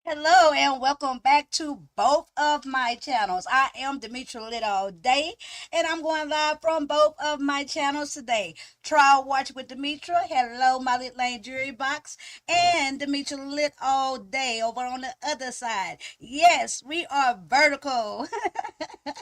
Hello and welcome back to both of my channels. I am Demetra Lit All Day and I'm going live from both of my channels today. Trial Watch with Demetra. Hello, my Lit Lane Jury Box, and Demetra Lit All Day over on the other side. Yes, we are vertical. Hi,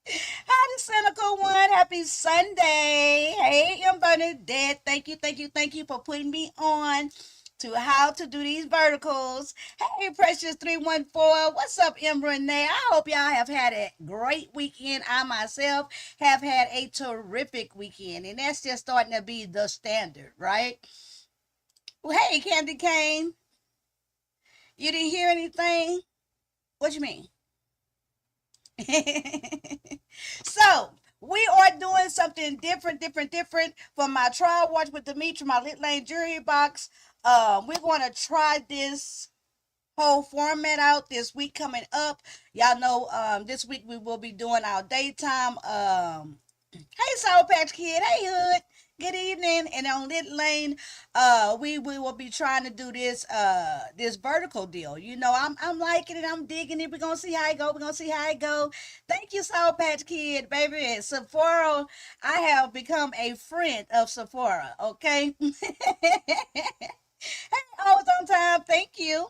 the cynical one. Happy Sunday. Hey, I'm Bernadette. Thank you for putting me on to how to do these verticals. Hey, Precious 314. What's up, Ember and Renee? I hope y'all have had a great weekend. I myself have had a terrific weekend, and that's just starting to be the standard, right? Well, hey, Candy Cane. You didn't hear anything? What you mean? So we are doing something different for my trial watch with Demetra, my Lit Lane Jury Box. We're going to try this whole format out this week coming up. Y'all know this week we will be doing our daytime hey, Sour Patch Kid. Hey, Hood. Good evening. And on Lit Lane, we will be trying to do this vertical deal. You know, I'm liking it. I'm digging it. We're gonna see how it go. We're gonna see how it go. Thank you, Sour Patch Kid, baby. And Sephora, I have become a friend of Sephora. Okay. Hey, always on time. Thank you.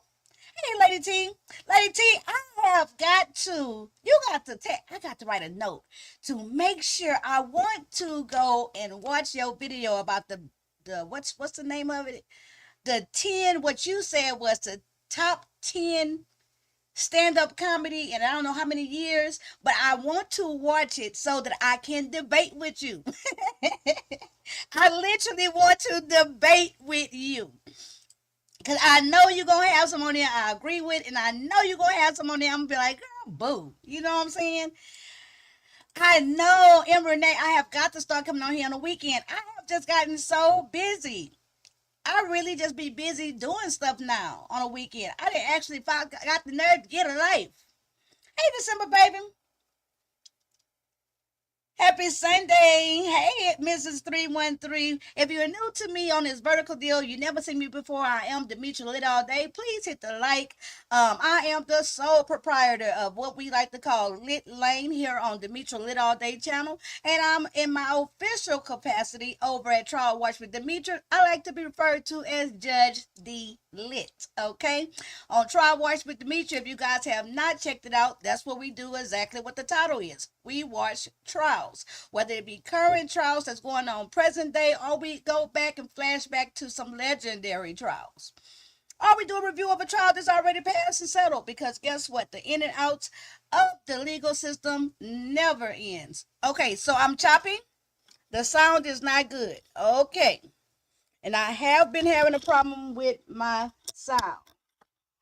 Hey, Lady T. Lady T, I have got to, I got to write a note to make sure. I want to go and watch your video about what's the name of it? The 10, what you said was the top 10 stand-up comedy and I don't know how many years, but I want to watch it so that I can debate with you. I literally want to debate with you. Cause I know you're gonna have some on there I agree with, and I know you're gonna have some on there I'm gonna be like, girl, boo. You know what I'm saying? I know, Ember Renee, I have got to start coming on here on the weekend. I have just gotten so busy. I really just be busy doing stuff now on a weekend. I didn't actually got the nerve to get a life. Hey, December baby. Happy Sunday. Hey, Mrs. 313. If you're new to me on this vertical deal, you never seen me before, I am Demetra Lit All Day. Please hit the like. I am the sole proprietor of what we like to call Lit Lane here on Demetra Lit All Day channel. And I'm in my official capacity over at Trial Watch with Demetra. I like to be referred to as Judge D. Lit. Okay? On Trial Watch with Demetra, if you guys have not checked it out, that's what we do, exactly what the title is. We watch trials, whether it be current trials that's going on present day, or we go back and flash back to some legendary trials. Or we do a review of a trial that's already passed and settled, because guess what? The in and outs of the legal system never ends. Okay, so I'm chopping. The sound is not good. Okay. And I have been having a problem with my sound.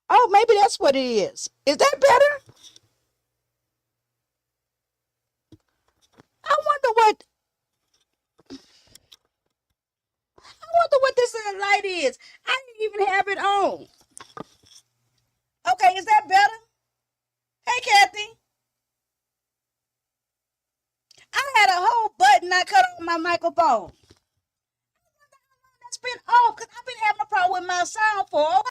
Oh, maybe that's what it is. Is that better? I wonder what this light is. I didn't even have it on. Okay, is that better? Hey, Kathy. I had a whole button I cut on my microphone. That's been off because I've been having a problem with my sound for a while.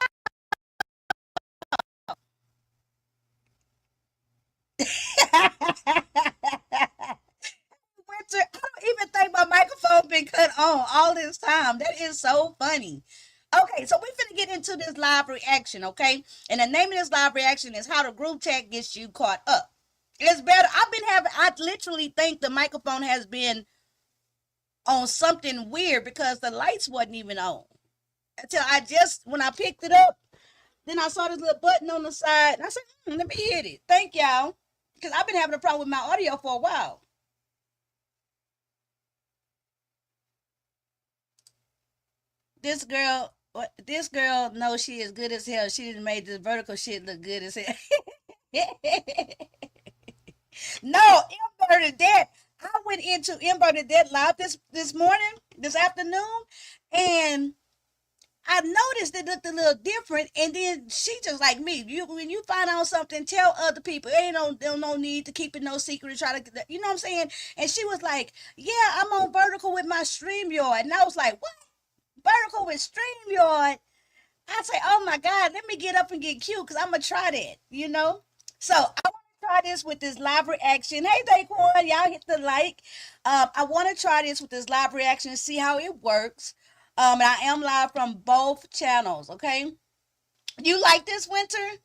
Winter, I don't even think my microphone been cut on all this time. That is so funny. Okay, so we finna get into this live reaction, okay? And the name of this live reaction is how the group chat gets you caught up. It's better. I literally think the microphone has been on something weird because the lights wasn't even on. Until when I picked it up, then I saw this little button on the side. And I said, let me hit it. Thank y'all. Because I've been having a problem with my audio for a while. This girl, this girl knows she is good as hell. She didn't make this vertical shit look good as hell. No, Bernadette. I went into Bernadette live this morning, this afternoon, and I noticed it looked a little different. And then she just like me. When you find out something, tell other people. Ain't no need to keep it no secret and try to, you know what I'm saying? And she was like, "Yeah, I'm on vertical with my StreamYard," and I was like, "What? Vertical with StreamYard?" I I say, oh my God, let me get up and get cute because I'm going to try that, you know? So I want to try this with this live reaction. Hey, Daquan, y'all hit the like. I want to try this with this live reaction and see how it works. And I am live from both channels, okay? You like this, Winter?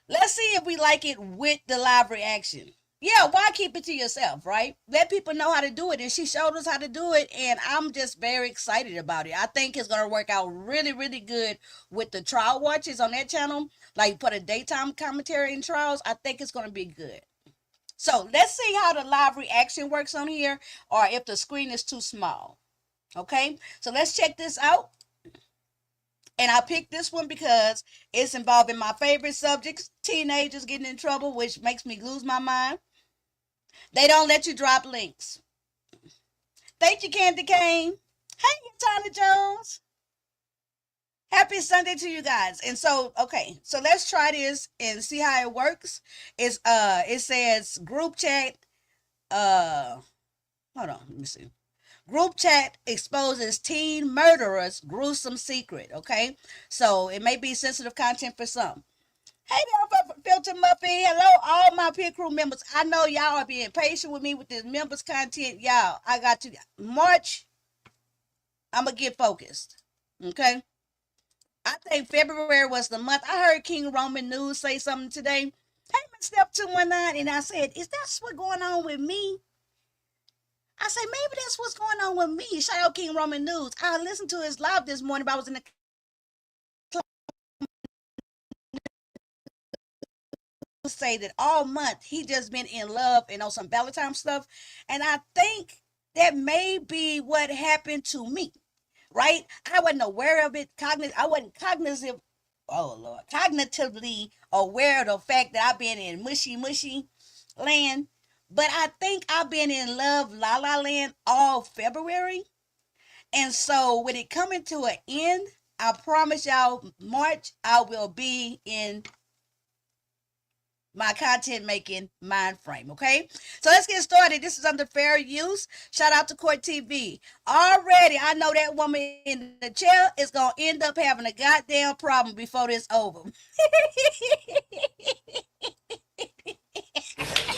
Let's see if we like it with the live reaction. Yeah, why keep it to yourself, right? Let people know how to do it. And she showed us how to do it. And I'm just very excited about it. I think it's going to work out really, really good with the trial watches on that channel. Like for the daytime commentary and trials, I think it's going to be good. So let's see how the live reaction works on here or if the screen is too small. Okay, so let's check this out. And I picked this one because it's involving my favorite subjects, teenagers getting in trouble, which makes me lose my mind. They don't let you drop links. Thank you, Candy Cane. Hey, Tana Jones. Happy Sunday to you guys. And so, okay, so let's try this and see how it works. It's it says group chat. Hold on, let me see. Group chat exposes teen murderer's gruesome secret. Okay, so it may be sensitive content for some. Hey there, Filter Muffy. Hello, all my peer crew members. I know y'all are being patient with me with this members content. Y'all, I got to March. I'm gonna get focused. Okay. I think February was the month. I heard King Roman News say something today. Hey, Step 219, and I said, "Is that what's going on with me?" I say, maybe that's what's going on with me. Shout out King Roman News. I listened to his live this morning, but I was in the say that all month he just been in love and on some Valentine stuff. And I think that may be what happened to me, right? I wasn't aware of it. I wasn't cognitive. Oh, Lord. Cognitively aware of the fact that I've been in mushy land. But I think I've been in love La La Land all February. And so when it coming to an end, I promise y'all, March, I will be in my content making mind frame. Okay, so let's get started. This is under fair use. Shout out to Court TV. Already, I know that woman in the chair is going to end up having a goddamn problem before this over. Do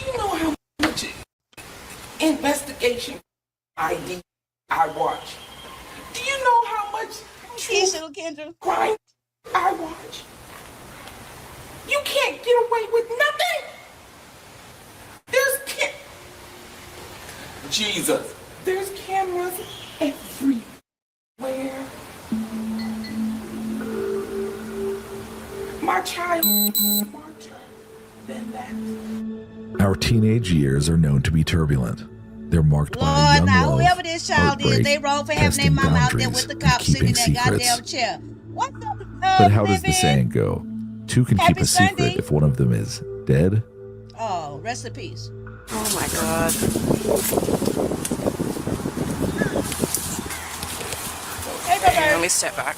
you know how much investigation I watch? Do you know how much true crime I watch? You can't get away with nothing. Jesus. There's cameras everywhere. My child is smarter than that. Our teenage years are known to be turbulent. They're marked by a young now love, whoever this child is, they wrong for having their mama out there with the cops sitting in that secrets. goddamn chair. What the But how does the saying go? Two can keep a secret Sunday. if one of them is dead. Oh, rest in peace. Oh my God. Hey, Okay, let me step back.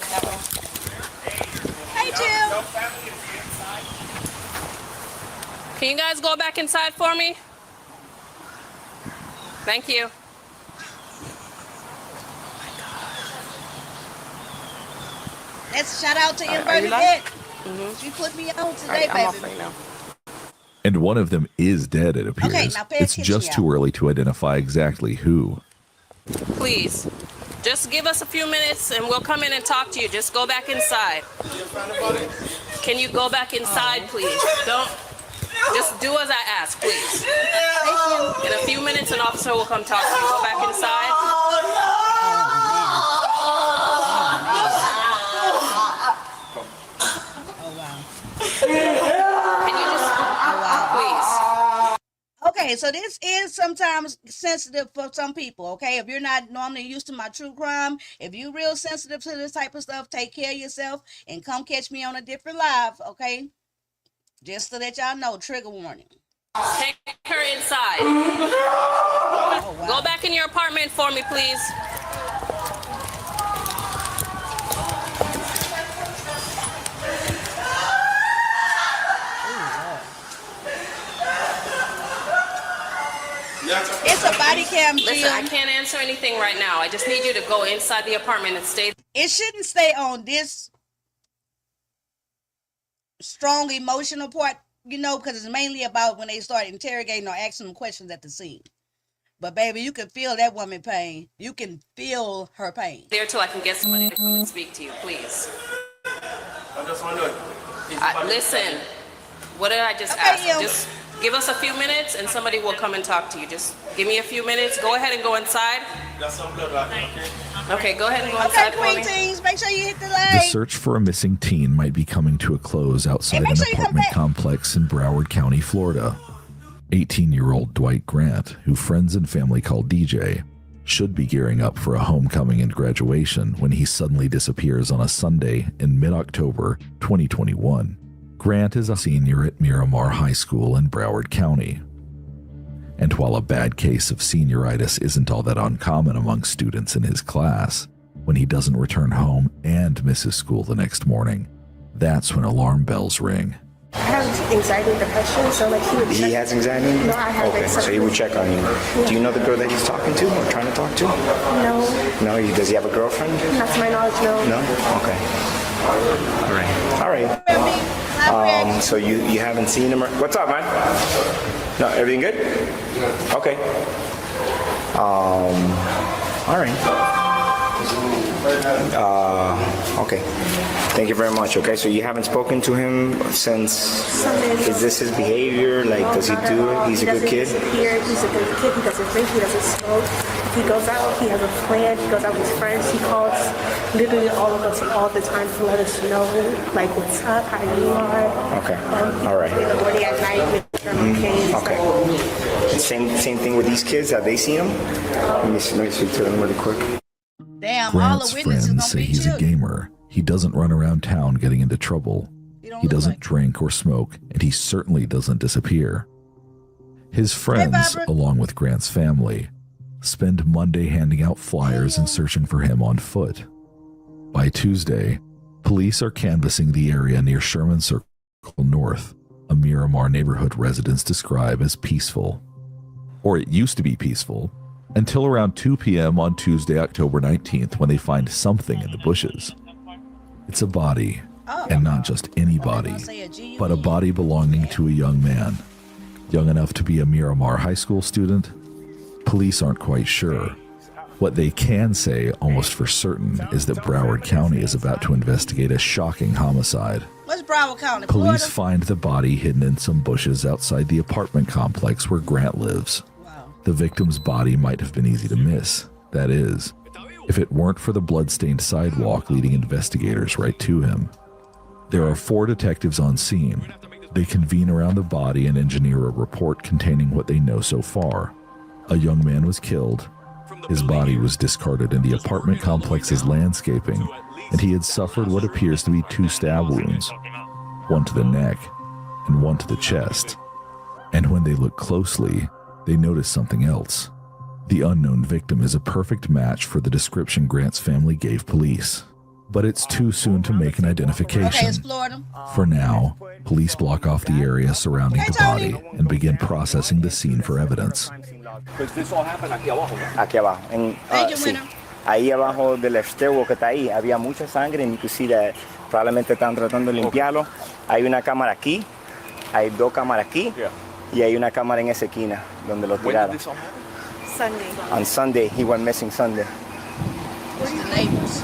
Hey, Jill. Can you guys go back inside for me? Thank you. Let's shout out to Are Inverted you live? Deck. Mm-hmm. She put me on today, Alright, I'm baby. off right now. And one of them is dead, it appears. Okay, now pay it's attention, just too early to identify exactly who. Please, just give us a few minutes and we'll come in and talk to you. Just go back inside. Can you go back inside, please? Don't. Just do as I ask, please. In a few minutes, an officer will come talk to you. Go back inside. Can you just, please? Okay, so this is sometimes sensitive for some people, okay? If you're not normally used to my true crime, if you're real sensitive to this type of stuff, take care of yourself and come catch me on a different live, okay? Just so that y'all know, trigger warning. Take her inside. Oh, wow. Go back in your apartment for me, please. It's a body cam, Listen, Jill. I can't answer anything right now. I just need you to go inside the apartment and stay It shouldn't stay on this strong emotional part, you know, because it's mainly about when they start interrogating or asking them questions at the scene. But baby, you can feel that woman pain. You can feel her pain. There till I can get somebody to come and speak to you, please. I just wondered. Listen, what did I just ask? Just give us a few minutes and somebody will come and talk to you. Just give me a few minutes. Go ahead and go inside. Got some blood right there, okay? Okay, go ahead and go inside for me. Queen Teens, make sure you hit the The like. search for a missing teen might be coming to a close outside an apartment complex in Broward County, Florida. 18-year-old Dwight Grant, who friends and family call DJ, should be gearing up for a homecoming and graduation when he suddenly disappears on a Sunday in mid-October 2021. Grant is a senior at Miramar High School in Broward County. And while a bad case of senioritis isn't all that uncommon among students in his class, when he doesn't return home and misses school the next morning, that's when alarm bells ring. I have anxiety and depression, so like he would check. He has anxiety? No, I have Okay, so he would check on you. Yeah. Do you know the girl that he's talking to or trying to talk to? No, No, does he have a girlfriend? not to my knowledge, no. No? Okay. All right. So you haven't seen him? What's up, man? No, everything good? Okay. All right. Okay. Thank you very much. Okay, so you haven't spoken to him since. Is this his behavior? Like, does he do it? He's a good kid? He's a good kid. He doesn't drink. He doesn't smoke. If he goes out, he has a plan. He goes out with his friends. He calls literally all of us all the time to let us know, like, what's up, how you are. Okay. All right. In the morning, at night, make sure I'm okay. Okay. Same thing with these kids. Have they seen him? Let me speak to them really quick. Damn, Grant's all the witnesses friends gonna say be he's a children. gamer. He doesn't run around town getting into trouble. He doesn't drink or smoke, and he certainly doesn't disappear. His friends, Barbara. along with Grant's family, spend Monday handing out flyers and searching for him on foot. By Tuesday, police are canvassing the area near Sherman Circle North, a Miramar neighborhood residents describe as peaceful. Or it used to be peaceful, until around 2 p.m. on Tuesday, October 19th, when they find something in the bushes. It's a body, and not just any body, but a body belonging to a young man. Young enough to be a Miramar High School student? Police aren't quite sure. What they can say, almost for certain, is that Broward County is about to investigate a shocking homicide. What's Broward County, Police Florida? find the body hidden in some bushes outside the apartment complex where Grant lives. Wow. The victim's body might have been easy to miss. That is, if it weren't for the blood-stained sidewalk leading investigators right to him. There are 4 detectives on scene. They convene around the body and engineer a report containing what they know so far. A young man was killed. His body was discarded in the apartment complex's landscaping, and he had suffered what appears to be 2 stab wounds, one to the neck and one to the chest. And when they look closely, they notice something else. The unknown victim is a perfect match for the description Grant's family gave police. But it's too soon to make an Okay, it's identification. Florida. For now, police block off the area surrounding the body and begin processing the scene for evidence. Aquí abajo. Thank you, Sí. Winner. Ahí abajo del stairwell que está ahí había mucha sangre, and you can see that probablemente están tratando de limpiarlo. Hay una cámara aquí, hay 2 cámaras aquí, y hay una cámara en esa esquina donde lo tiraron. Sunday. On Sunday, he went missing Sunday. What's the neighbors?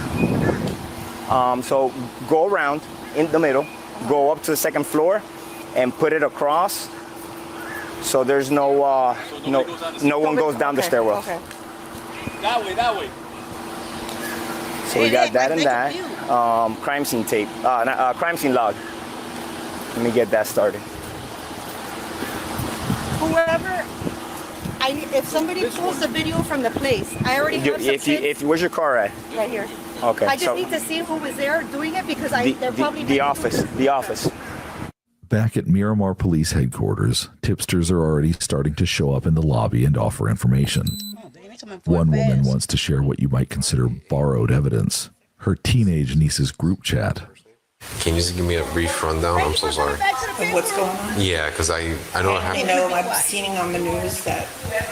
So go around in the middle, go up to the 2nd floor, and put it across. So there's no one goes down the stairwell. Okay. That way. So we got that and They that. confused. Crime scene tape, crime scene log. Let me get that started. Whoever, if somebody pulls the video from the place, I already have some kids Where's your car at? right here. Okay. I just so need to see who was there doing it because they're probably the office. The office. Back at Miramar Police Headquarters, tipsters are already starting to show up in the lobby and offer information. Oh, they coming for it One woman fast. wants to share what you might consider borrowed evidence, her teenage niece's group chat. Can you just give me a brief rundown? I'm so sorry. Of what's going on? Yeah, because I know what You happened. know, I've seen on the news that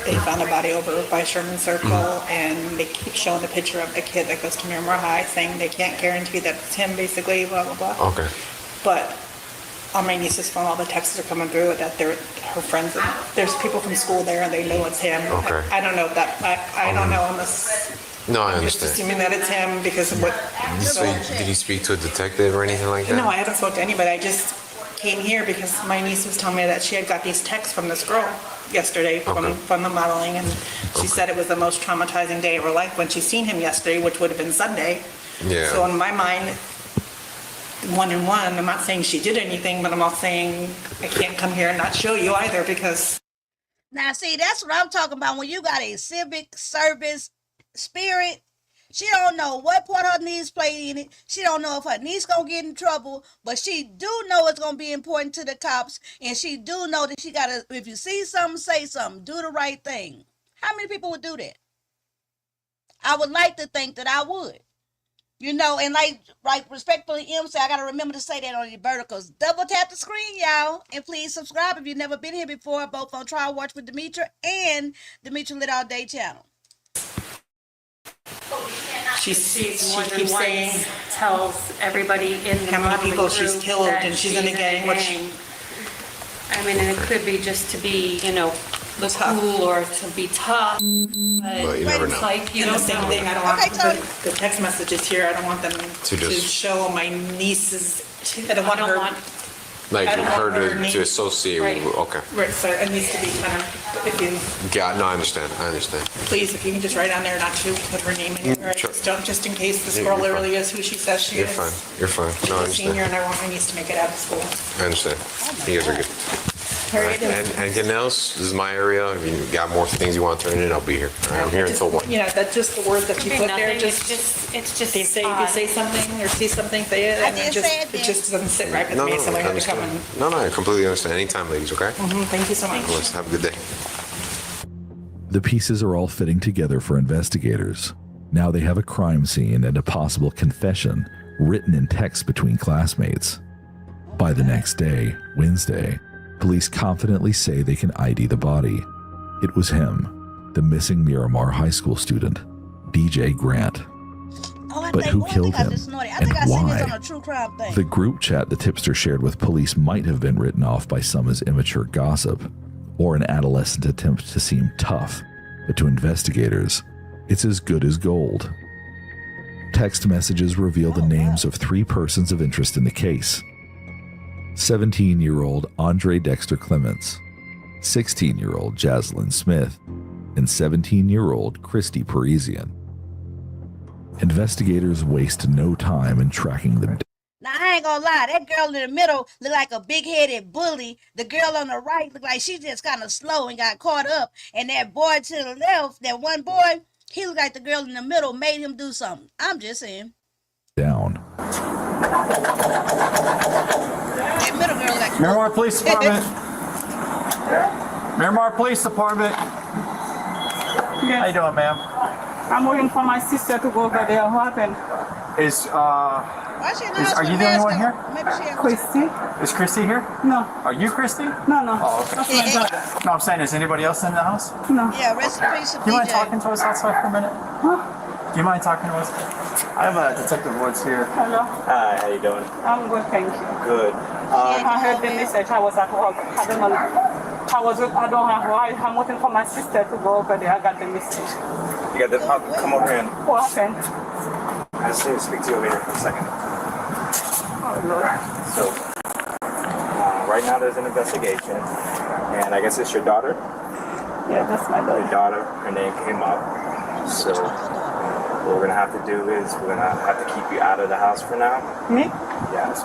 they found a body over by Sherman Circle, and they keep showing the picture of the kid that goes to Miramar High, saying they can't guarantee that it's him, basically, blah, blah, blah. Okay. But on my niece's phone, all the texts are coming through that they're her friends, and there's people from school there, and they know it's him. Okay. I don't know if that, I don't know unless, No, I I'm just understand. assuming that it's him because of what. So did he speak to a detective or anything like that? No, I haven't spoken to anybody. I just came here because my niece was telling me that she had got these texts from this girl yesterday Okay. from the modeling, and she said it was the most traumatizing day of her life when she seen him yesterday, which would have been Sunday. Yeah. So in my mind, one and one, I'm not saying she did anything, but I'm not saying I can't come here and not show you either because. Now, see, that's what I'm talking about. When you got a civic service spirit, she don't know what part her niece played in it. She don't know if her niece gonna get in trouble, but she do know it's gonna be important to the cops, and she do know that she gotta. If you see something, say something. Do the right thing. How many people would do that? I would like to think that I would. You know, and like respectfully, M say, I gotta remember to say that on your verticals. Double tap the screen, y'all, and please subscribe if you've never been here before, both on Trial Watch with Demetra and Demetra Lit All Day channel. She More than keeps once saying tells everybody in the how many modeling people she's group killed that and she's in a gang, what she. I mean, and it could be just to be, look Tough. cool or to be tough. But you never It's know. like, you And the don't same know. thing, I don't want Okay, Tony. the text messages here, I don't want them to just- show my nieces, I don't want her. Like I don't want her her to name. associate Right. with, okay. Right, so it needs to be kind of, if you, Yeah, no, I understand. please, if you can just write on there not to put her name in there, Sure. just in case this Yeah, girl you're fine. really is who she says she You're is. fine. You're fine. No, I She's a senior understand. and I want my niece to make it out of school. I understand. You guys are good. Harriet is. And anything else? This is my area. If you got more things you want to turn in, I'll be here. All right, I'm here until 1. You know, that's just the word that you Could be put there, nothing, just. it's just They say, you odd. say something or see something, say it, I and did say it, it just doesn't sit right with No, me, no, so I I have to come understand. and, No, I completely understand. Anytime, ladies, okay? thank you so much. Let's have a good day. The pieces are all fitting together for investigators. Now they have a crime scene and a possible confession written in text between classmates. By the next day, Wednesday, police confidently say they can ID the body. It was him, the missing Miramar High School student, DJ Grant. Oh, I But think who one killed thing I him just noticed. I and think I seen this why? on a true crime thing. The group chat the tipster shared with police might have been written off by some as immature gossip or an adolescent attempt to seem tough, but to investigators, it's as good as gold. Text messages reveal the names of 3 persons of interest in the case. 17-year-old Andre Dexter Clements, 16-year-old Jaslyn Smith, and 17-year-old Christy Parisian. Investigators waste no time in tracking them. Now, I ain't gonna lie, that girl in the middle looked like a big-headed bully. The girl on the right looked like she just kind of slow and got caught up. And that boy to the left, that one boy, he looked like the girl in the middle made him do something. I'm just saying. Down. That middle girl like Miramar Police Department. Miramar Police Department. How you doing, ma'am? I'm waiting for my sister to go over there. What happened? Why she in the house are with you a the only mask one on? here? Maybe she has Christy? Is Christy here? No, Are you Christy? no, no. Oh, okay. That's my daughter. No, I'm saying, is anybody else in the house? No. Yeah, rest in peace to Do you mind DJ. talking to us outside for a minute? Huh? Do you mind talking to us? I'm Detective Woods here. Hello. Hi, how you doing? I'm good, thank you. Good. I heard the message. I was at work. I don't know. I don't have why. I'm waiting for my sister to go over there. I got the message. You got the come over here and What happened? I just need to speak to you over here for a second. Oh, Lord. So, right now there's an investigation, and I guess it's your daughter. Yeah, that's my Your daughter. daughter, her name came up. So, what we're gonna have to do is we're gonna have to keep you out of the house for now. Me? Yes.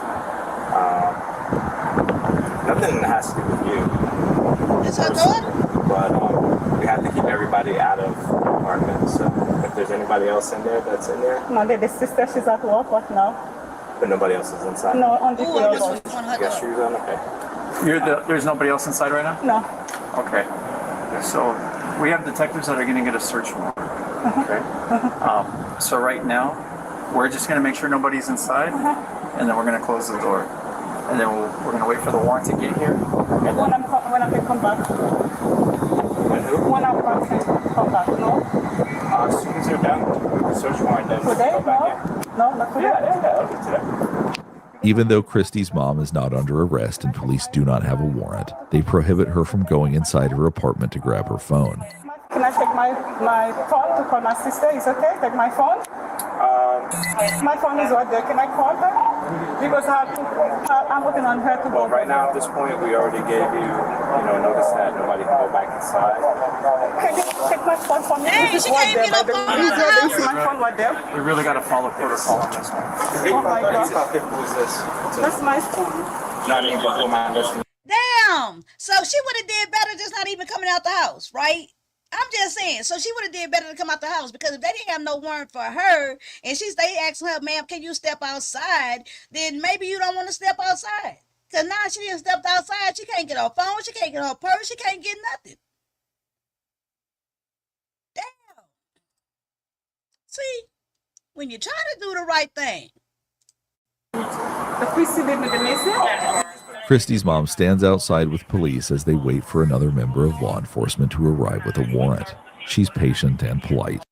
Nothing has to do with you, It's her daughter? but we have to keep everybody out of the apartment. So, if there's anybody else in there that's in there, No, the sister, she's at work. What now? but nobody else is inside. No, on the Ooh, I just floor. want her You got daughter. shoes on? Okay. There's nobody else inside right now? No. Okay. So we have detectives that are going to get a search warrant. Okay. So right now, we're just going to make sure nobody's inside. and then we're going to close the door. And then we're going to wait for the warrant to get here. And then When I can come back. When I can come back, no? As soon as you're done with the search warrant, then Today? come back in. No, not today. Yeah, today. Even though Christy's mom is not under arrest and police do not have a warrant, they prohibit her from going inside her apartment to grab her phone. Can I take my phone to call my sister? Is okay? Take my phone? My phone is right there. Can I call her? Because I'm working on her to go. Well, right now at this point, we already gave you, notice that nobody can go back inside. Can you take my phone from me? Hey, This is she right can't there get by up the on the house. This is my phone right there. we really got to follow protocol on this one. Oh my God. How difficult is this? That's my phone. Not even before my listening. Damn. So she would have did better just not even coming out the house, right? I'm just saying. So she would have did better to come out the house, because if they didn't have no warrant for her and they asking her, ma'am, can you step outside? Then maybe you don't want to step outside. Because now she didn't step outside. She can't get her phone. She can't get her purse. She can't get nothing. Damn. See, when you try to do the right thing. The Christy did me the message. Christy's mom stands outside with police as they wait for another member of law enforcement to arrive with a warrant. She's patient and polite.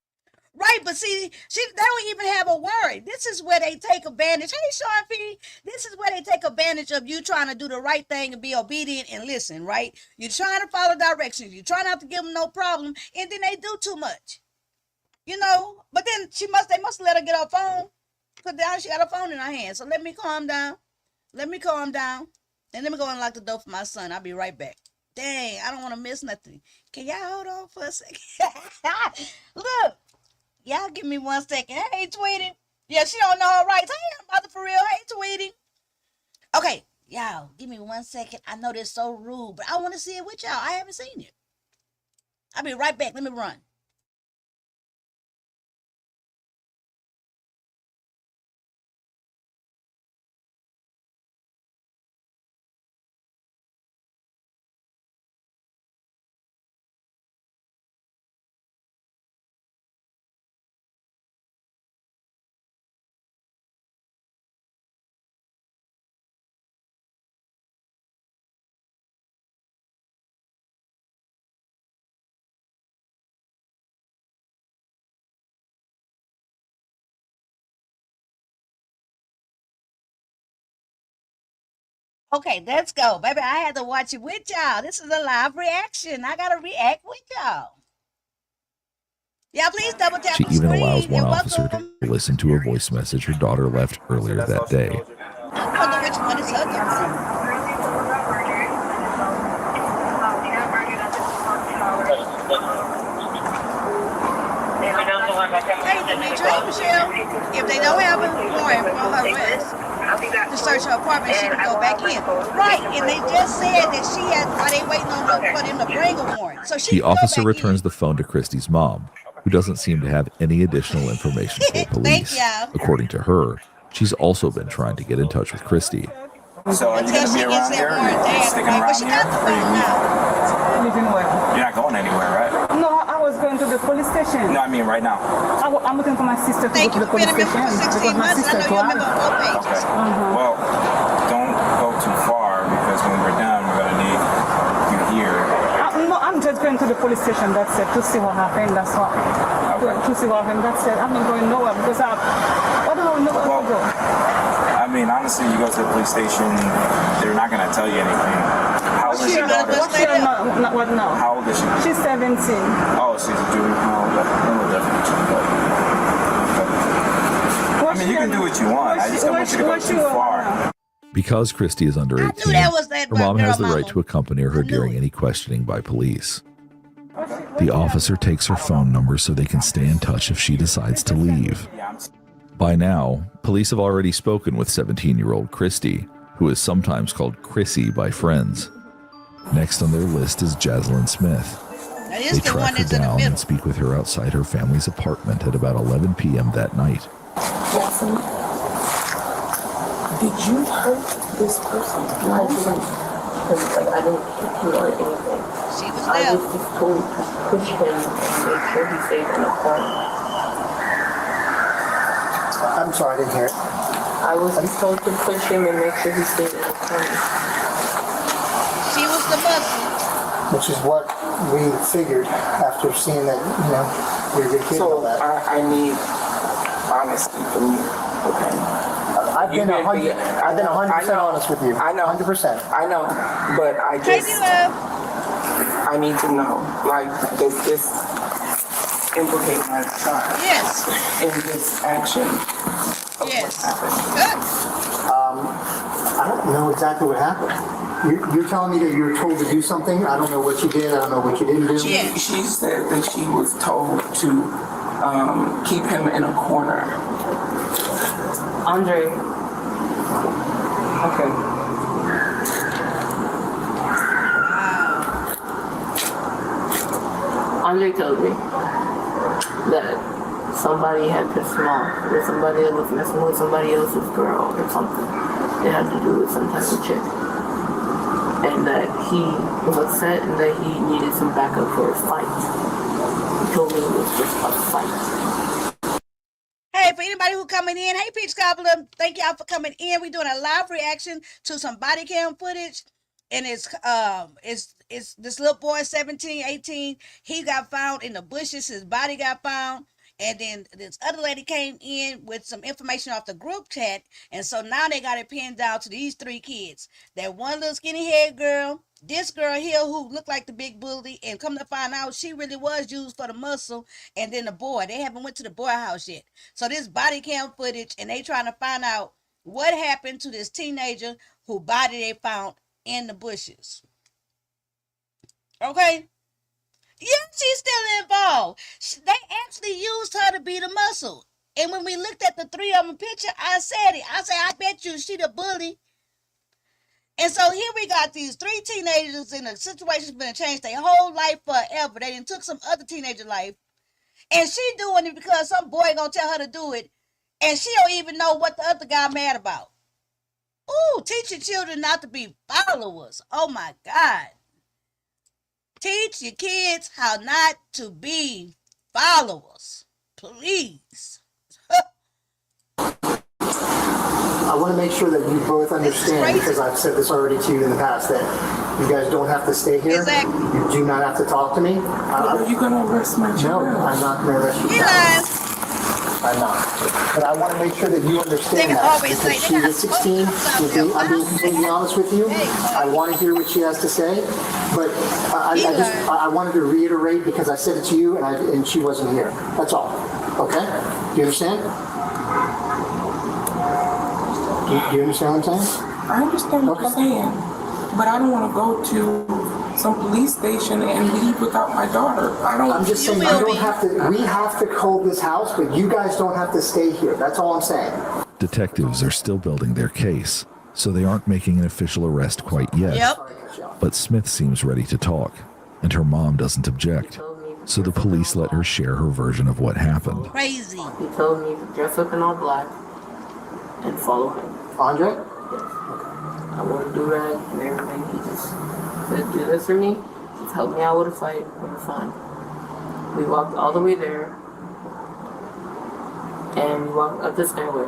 Right, but see, they don't even have a warrant. This is where they take advantage. Hey, Sean P., this is where they take advantage of you trying to do the right thing and be obedient and listen, right? You're trying to follow directions. You try not to give them no problem, and then they do too much. But then they must let her get her phone. Because now she got her phone in her hand. So let me calm down. And let me go unlock the door for my son. I'll be right back. Dang, I don't want to miss nothing. Can y'all hold on for a second? Look, y'all give me 1 second. Hey, Tweety. Yeah, she don't know her rights. Hey, mother, for real. Hey, Tweety. Okay, y'all, give me 1 second. I know this so rude, but I want to see it with y'all. I haven't seen it. I'll be right back. Let me run. Okay, let's go. Baby, I had to watch it with y'all. This is a live reaction. I got to react with y'all. Yeah, please double tap She the even screen. allows one You're officer welcome. to listen to a voice message her daughter left earlier that day. I wonder which one is her daughter. Hey, Demetri, Michelle, if they don't have a warrant for her arrest to search her apartment, she can go back in. Right, and they just said that are they waiting for them to bring a warrant? So she The officer returns the phone to Christy's mom, who doesn't seem to have any additional information for police. According to her, she's also been trying to get in touch with Christy. So are you going to be around here? Sticking around here? You're not going anywhere, right? No, I was going to the police station. No, I mean right now. I'm looking for my sister to go to the police station. For 16 months. I know you remember on both pages. Okay. Well, don't go too far, because when we're done, we're going to need you here. No, I'm just going to the police station. That's it. To see what happened. That's what. Okay. To see what happened. That's it. I'm not going nowhere because I don't know where to go. I mean, honestly, you go to the police station, they're not going to tell you anything. How old is your daughter? What now? How old is she? She's 17. Oh, she's a juvenile. Then we'll definitely check that. I mean, you can do what you want. I just don't want you to go too far. Because Christy is under 18, her mom has the right to accompany her during any questioning by police. The officer takes her phone number so they can stay in touch if she decides to leave. By now, police have already spoken with 17-year-old Christy, who is sometimes called Chrissy by friends. Next on their list is Jaslyn Smith. They track her down and speak with her outside her family's apartment at about 11 p.m. that night. Jackson, did you hurt this person? No, because I didn't hit him or anything. I was just told to push him and make sure he stayed in the car. I'm sorry, I didn't hear it. I was told to push him and make sure he stayed in the corner. She was the muscle. Which is what we figured after seeing that, you know, you're a good kid. So I need honesty from you, okay? I've been 100% honest with you. I know. 100%. I know, but I need to know, like, does this implicate my child? Yes. In this action of what happened? I don't know exactly what happened. You're telling me that you were told to do something? I don't know what you did. I don't know what you didn't do. She said that she was told to keep him in a corner. Andre. Okay. Andre told me that somebody had pissed him off, or somebody that was messing with somebody else's girl or something. It had to do with some type of chick. And that he was upset and that he needed some backup for a fight. He told me it was just a fight. Hey, for anybody who coming in, hey Peach Cobbler, thank y'all for coming in. We're doing a live reaction to some body cam footage. And it's this little boy, 17, 18. He got found in the bushes. His body got found. And then this other lady came in with some information off the group chat. And so now they got it pinned down to these three kids. That one little skinny head girl, this girl here who looked like the big bully, and come to find out she really was used for the muscle, and then the boy. They haven't went to the boy house yet. So this body cam footage, and they trying to find out what happened to this teenager whose body they found in the bushes. Okay? Yeah, she's still involved. They actually used her to be the muscle. And when we looked at the three of them picture, I said it. I said, I bet you she the bully. And so here we got these three teenagers in a situation's been changed their whole life forever. They done took some other teenager life. And she doing it because some boy gonna tell her to do it. And she don't even know what the other guy mad about. Ooh, teach your children not to be followers. Oh my God. Teach your kids how not to be followers. Please. I want to make sure that you both understand, because I've said this already to you in the past, that you guys don't have to stay here. Exactly. You do not have to talk to me. Are you going to arrest my child? No, I'm not going to arrest you. I'm not. But I want to make sure that you understand that. Because she is 16. I'm being completely honest with you. I want to hear what she has to say. But I wanted to reiterate, because I said it to you and she wasn't here. That's all. Okay? Do you understand? Do you understand what I'm saying? I understand what you're saying. But I don't want to go to some police station and leave without my daughter. I'm just saying, you don't have to. We have to hold this house, but you guys don't have to stay here. That's all I'm saying. Detectives are still building their case, so they aren't making an official arrest quite yet. Yep. But Smith seems ready to talk, and her mom doesn't object. So the police let her share her version of what happened. Crazy. He told me to dress up in all black and follow him. Andre? Yes. I want to do rag and everything. He just said, do this for me. Just help me out with a fight. We're fine. We walked all the way there. And we walked up the stairway.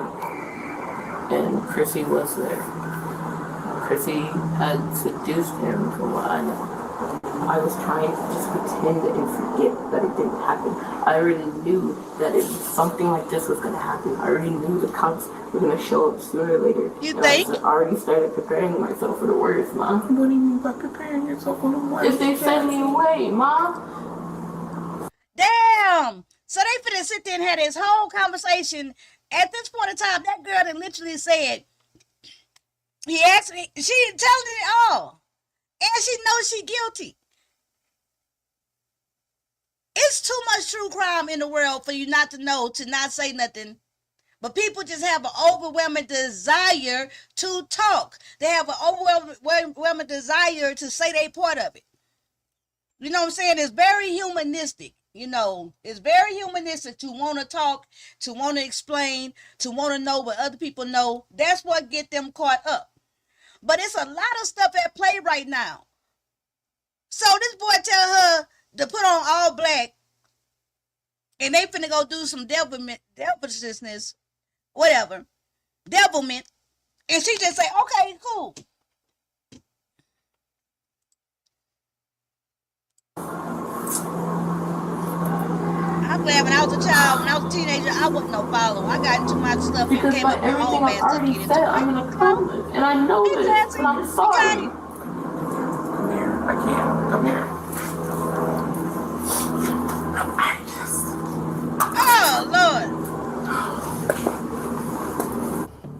And Chrissy was there. Chrissy had seduced him, from what I know. I was trying to just pretend and forget that it didn't happen. I already knew that if something like this was going to happen, I already knew the cops were going to show up sooner or later. You think? I already started preparing myself for the worst, Mom. What do you mean by preparing yourself for the worst? If they send me away, Mom. Damn. So they finna sit there and have this whole conversation. At this point in time, that girl that literally said, he asked me, she telling it all. And she knows she guilty. It's too much true crime in the world for you not to know, to not say nothing. But people just have an overwhelming desire to talk. They have an overwhelming desire to say they part of it. You know what I'm saying? It's very humanistic. You know, it's very humanistic to want to talk, to want to explain, to want to know what other people know. That's what get them caught up. But it's a lot of stuff at play right now. So this boy tell her to put on all black, and they finna go do some devilishness, whatever. devilment, and she just say, okay, cool. I'm glad when I was a child, when I was a teenager, I wasn't no follower. I got into my stuff and Because came by up with my everything own I've man stuff to already get said, into. I'm an accomplice, and I know Hey, this, Clancy, and I'm sorry. Come here. I can't. Come here. Oh, Lord.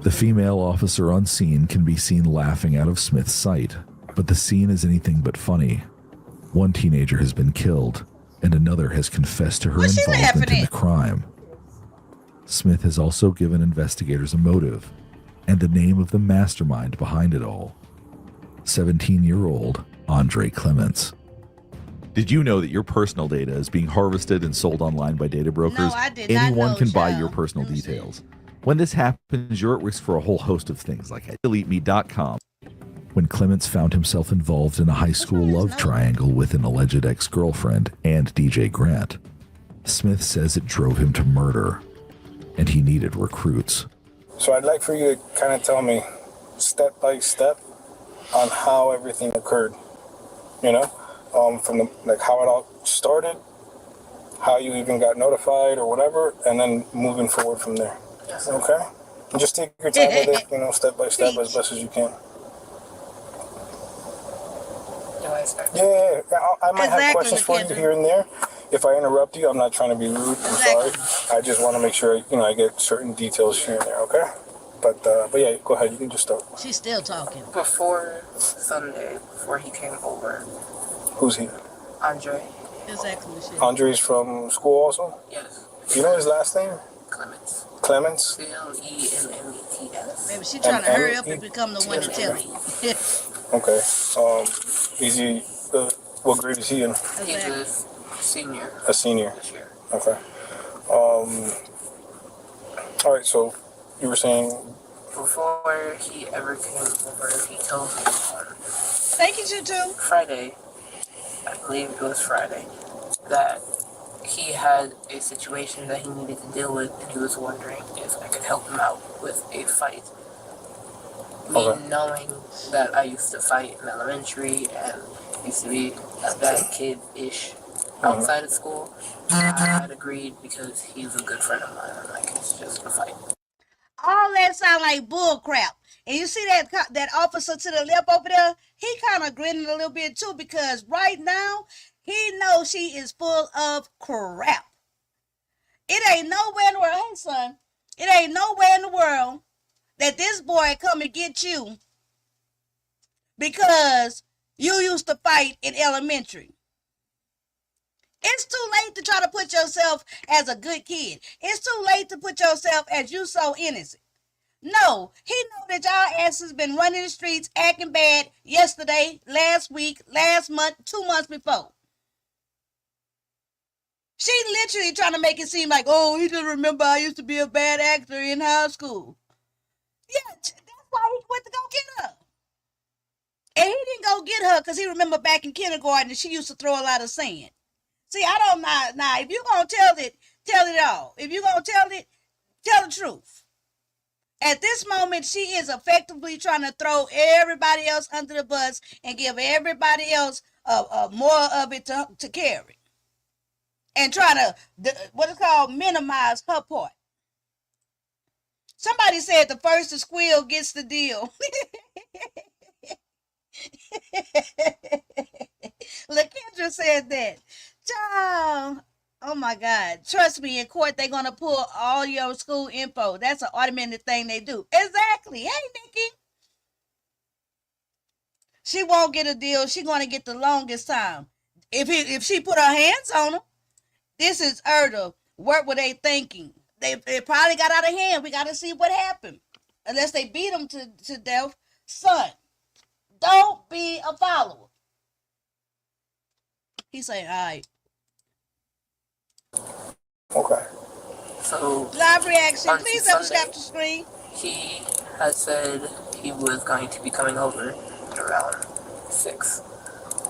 The female officer on scene can be seen laughing out of Smith's sight, but the scene is anything but funny. One teenager has been killed, and another has confessed to her involvement in the crime. Smith has also given investigators a motive and the name of the mastermind behind it all. 17-year-old Andre Clements. Did you know that your personal data is being harvested and sold online by data brokers? No, I did not Anyone know, can buy child. your personal details. When this happens, you're at risk for a whole host of things like DeleteMe.com. When Clements found himself involved in a high school love triangle with an alleged ex-girlfriend and DJ Grant, Smith says it drove him to murder, and he needed recruits. So I'd like for you to kind of tell me step by step on how everything occurred, you know, from the, like how it all started, how you even got notified or whatever, and then moving forward from there. Yes. Okay? And just take your time with it, you know, step by step as best as you can. Yeah. I might have questions for you here and there. If I interrupt you, I'm not trying to be rude. I'm sorry. I just want to make sure, you know, I get certain details here and there, okay? But yeah, go ahead. You can just start. She's still talking. Before Sunday, before he came over. Who's he? Andre. Exactly. Andre's from school also? Yes. Do you know his last name? Clements. Clements? Clements. Maybe she's trying to hurry up and become the one to tell me. Okay. Is he, what grade is he in? He's a senior. A senior. This year. Okay. All right, so you were saying? Before he ever came over, he told me on Thank you, Tutu. Friday, I believe it was Friday, that he had a situation that he needed to deal with, and he was wondering if I could help him out with a fight. Me knowing that I used to fight in elementary and used to be a bad kid-ish outside of school, I had agreed because he's a good friend of mine. I'm like, it's just a fight. All that sound like bull crap. And you see that officer to the left over there? He kind of grinning a little bit too, because right now he knows she is full of crap. It ain't nowhere in the world, hey son, it ain't nowhere in the world that this boy come and get you because you used to fight in elementary. It's too late to try to put yourself as a good kid. It's too late to put yourself as you so innocent. No, he know that y'all asses been running the streets, acting bad yesterday, last week, last month, 2 months before. She literally trying to make it seem like, oh, he just remember I used to be a bad actor in high school. Yeah, that's why he went to go get her. And he didn't go get her because he remember back in kindergarten that she used to throw a lot of sand. See, I don't know. Now, if you're going to tell it all. If you're going to tell it, tell the truth. At this moment, she is effectively trying to throw everybody else under the bus and give everybody else more of it to carry. And try to, what is called, minimize her part. Somebody said the first to squeal gets the deal. LaKendra said that. Child, oh my God. Trust me, in court, they're going to pull all your school info. That's an automated thing they do. Exactly. Hey, Nikki. She won't get a deal. She's going to get the longest time. If she put her hands on them, this is her to work with their thinking. They probably got out of hand. We got to see what happened. Unless they beat them to death. Son, don't be a follower. He said, all right. Okay. So, live reaction. Please don't stop the screen. He had said he was going to be coming over at around 6.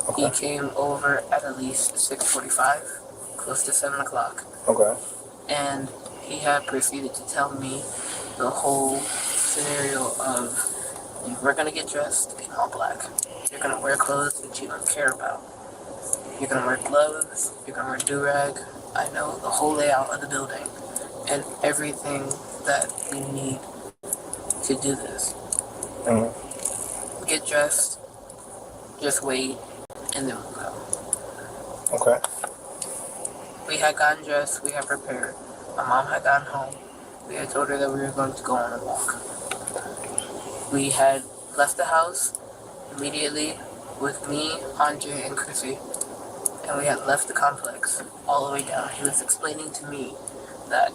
Okay. He came over at least 6:45, close to 7 o'clock. Okay. And he had proceeded to tell me the whole scenario of we're gonna get dressed in all black. You're gonna wear clothes that you don't care about. You're gonna wear gloves. You're gonna wear do-rag. I know the whole layout of the building and everything that we need to do this. Get dressed, just wait, and then we'll go. Okay. We had gotten dressed, we had prepared. My mom had gotten home. We had told her that we were going to go on a walk. We had left the house immediately with me, Andre, and Chrissy, and we had left the complex all the way down. He was explaining to me that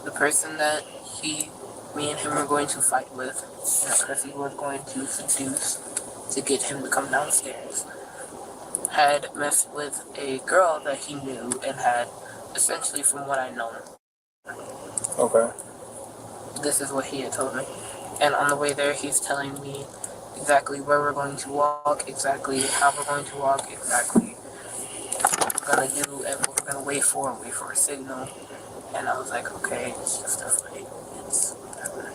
the person that me and him were going to fight with, and that Chrissy was going to seduce to get him to come downstairs, had messed with a girl that he knew and had, essentially from what I know. Okay. This is what he had told me. And on the way there, he's telling me exactly where we're going to walk, exactly how we're going to walk, exactly what we're going to do, and what we're going to wait for a signal. And I was like, okay, it's just a fight. It's whatever.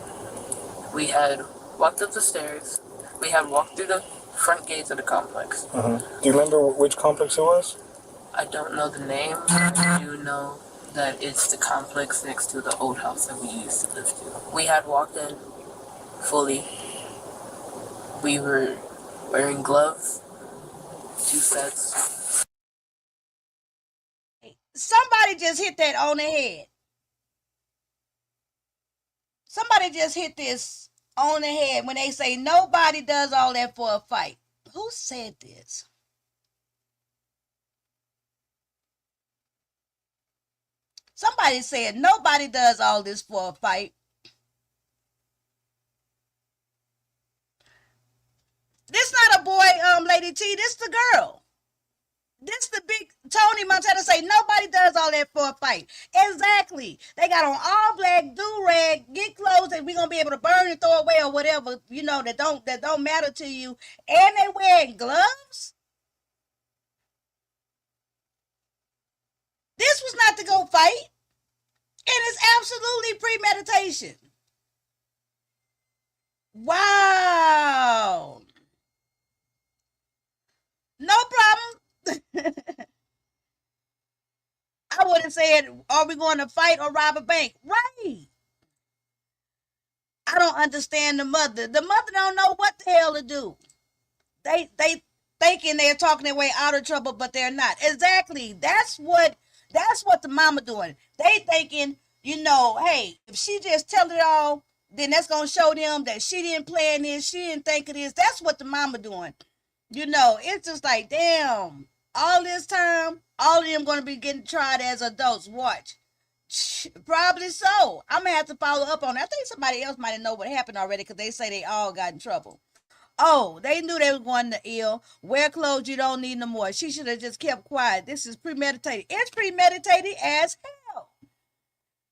We had walked up the stairs. We had walked through the front gates of the complex. Do you remember which complex it was? I don't know the name, but I do know that it's the complex next to the old house that we used to live to. We had walked in fully. We were wearing gloves, 2 sets. Somebody just hit that on the head. Somebody just hit this on the head when they say nobody does all that for a fight. Who said this? Somebody said nobody does all this for a fight. This not a boy, Lady T. This the girl. This the big Tony Montana say nobody does all that for a fight. Exactly. They got on all black, do-rag, get clothes that we gonna be able to burn and throw away or whatever, you know, that don't matter to you. And they wearing gloves. This was not to go fight. And it's absolutely premeditation. Wow. No problem. I would have said, are we going to fight or rob a bank? Right. I don't understand the mother. The mother don't know what the hell to do. They thinking they're talking their way out of trouble, but they're not. Exactly. That's what the mama doing. They thinking, you know, hey, if she just tell it all, then that's going to show them that she didn't plan this, she didn't think of this. That's what the mama doing. You know, it's just like, damn, all this time, all of them going to be getting tried as adults. Watch. Probably so. I'm going to have to follow up on it. I think somebody else might have known what happened already because they say they all got in trouble. Oh, they knew they were going to ill. Wear clothes you don't need no more. She should have just kept quiet. This is premeditated. It's premeditated as hell.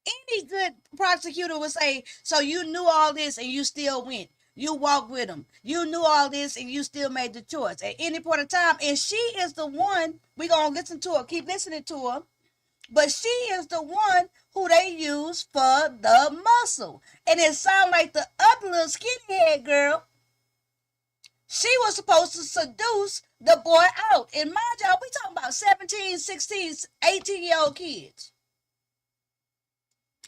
Any good prosecutor would say, so you knew all this and you still went. You walked with them. You knew all this and you still made the choice at any point in time. And she is the one, we're going to listen to her, keep listening to her. But she is the one who they use for the muscle. And it sounds like the other little skinny head girl, she was supposed to seduce the boy out. And mind y'all, we talking about 17, 16, 18-year-old kids.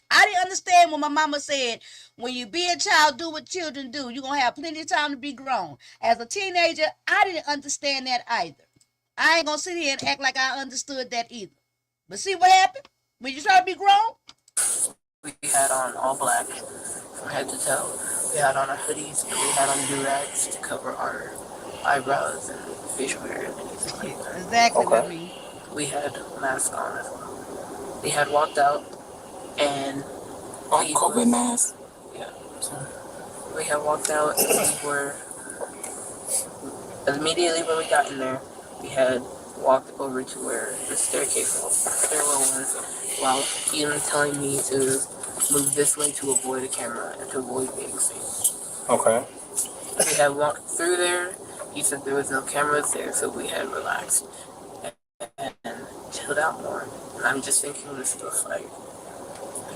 I didn't understand when my mama said, when you be a child, do what children do. You're going to have plenty of time to be grown. As a teenager, I didn't understand that either. I ain't going to sit here and act like I understood that either. But see what happened? When you try to be grown? We had on all black from head to toe. We had on our hoodies and we had on do-rags to cover our eyebrows and facial hair and anything like that. Exactly what I mean. We had masks on as well. We had walked out and COVID mask? Yeah. So we had walked out and we were immediately when we got in there, we had walked over to where the stairwell was, while even telling me to move this way to avoid a camera and to avoid being seen. Okay. We had walked through there. He said there was no cameras there, so we had relaxed and chilled out more. And I'm just thinking this is a fight.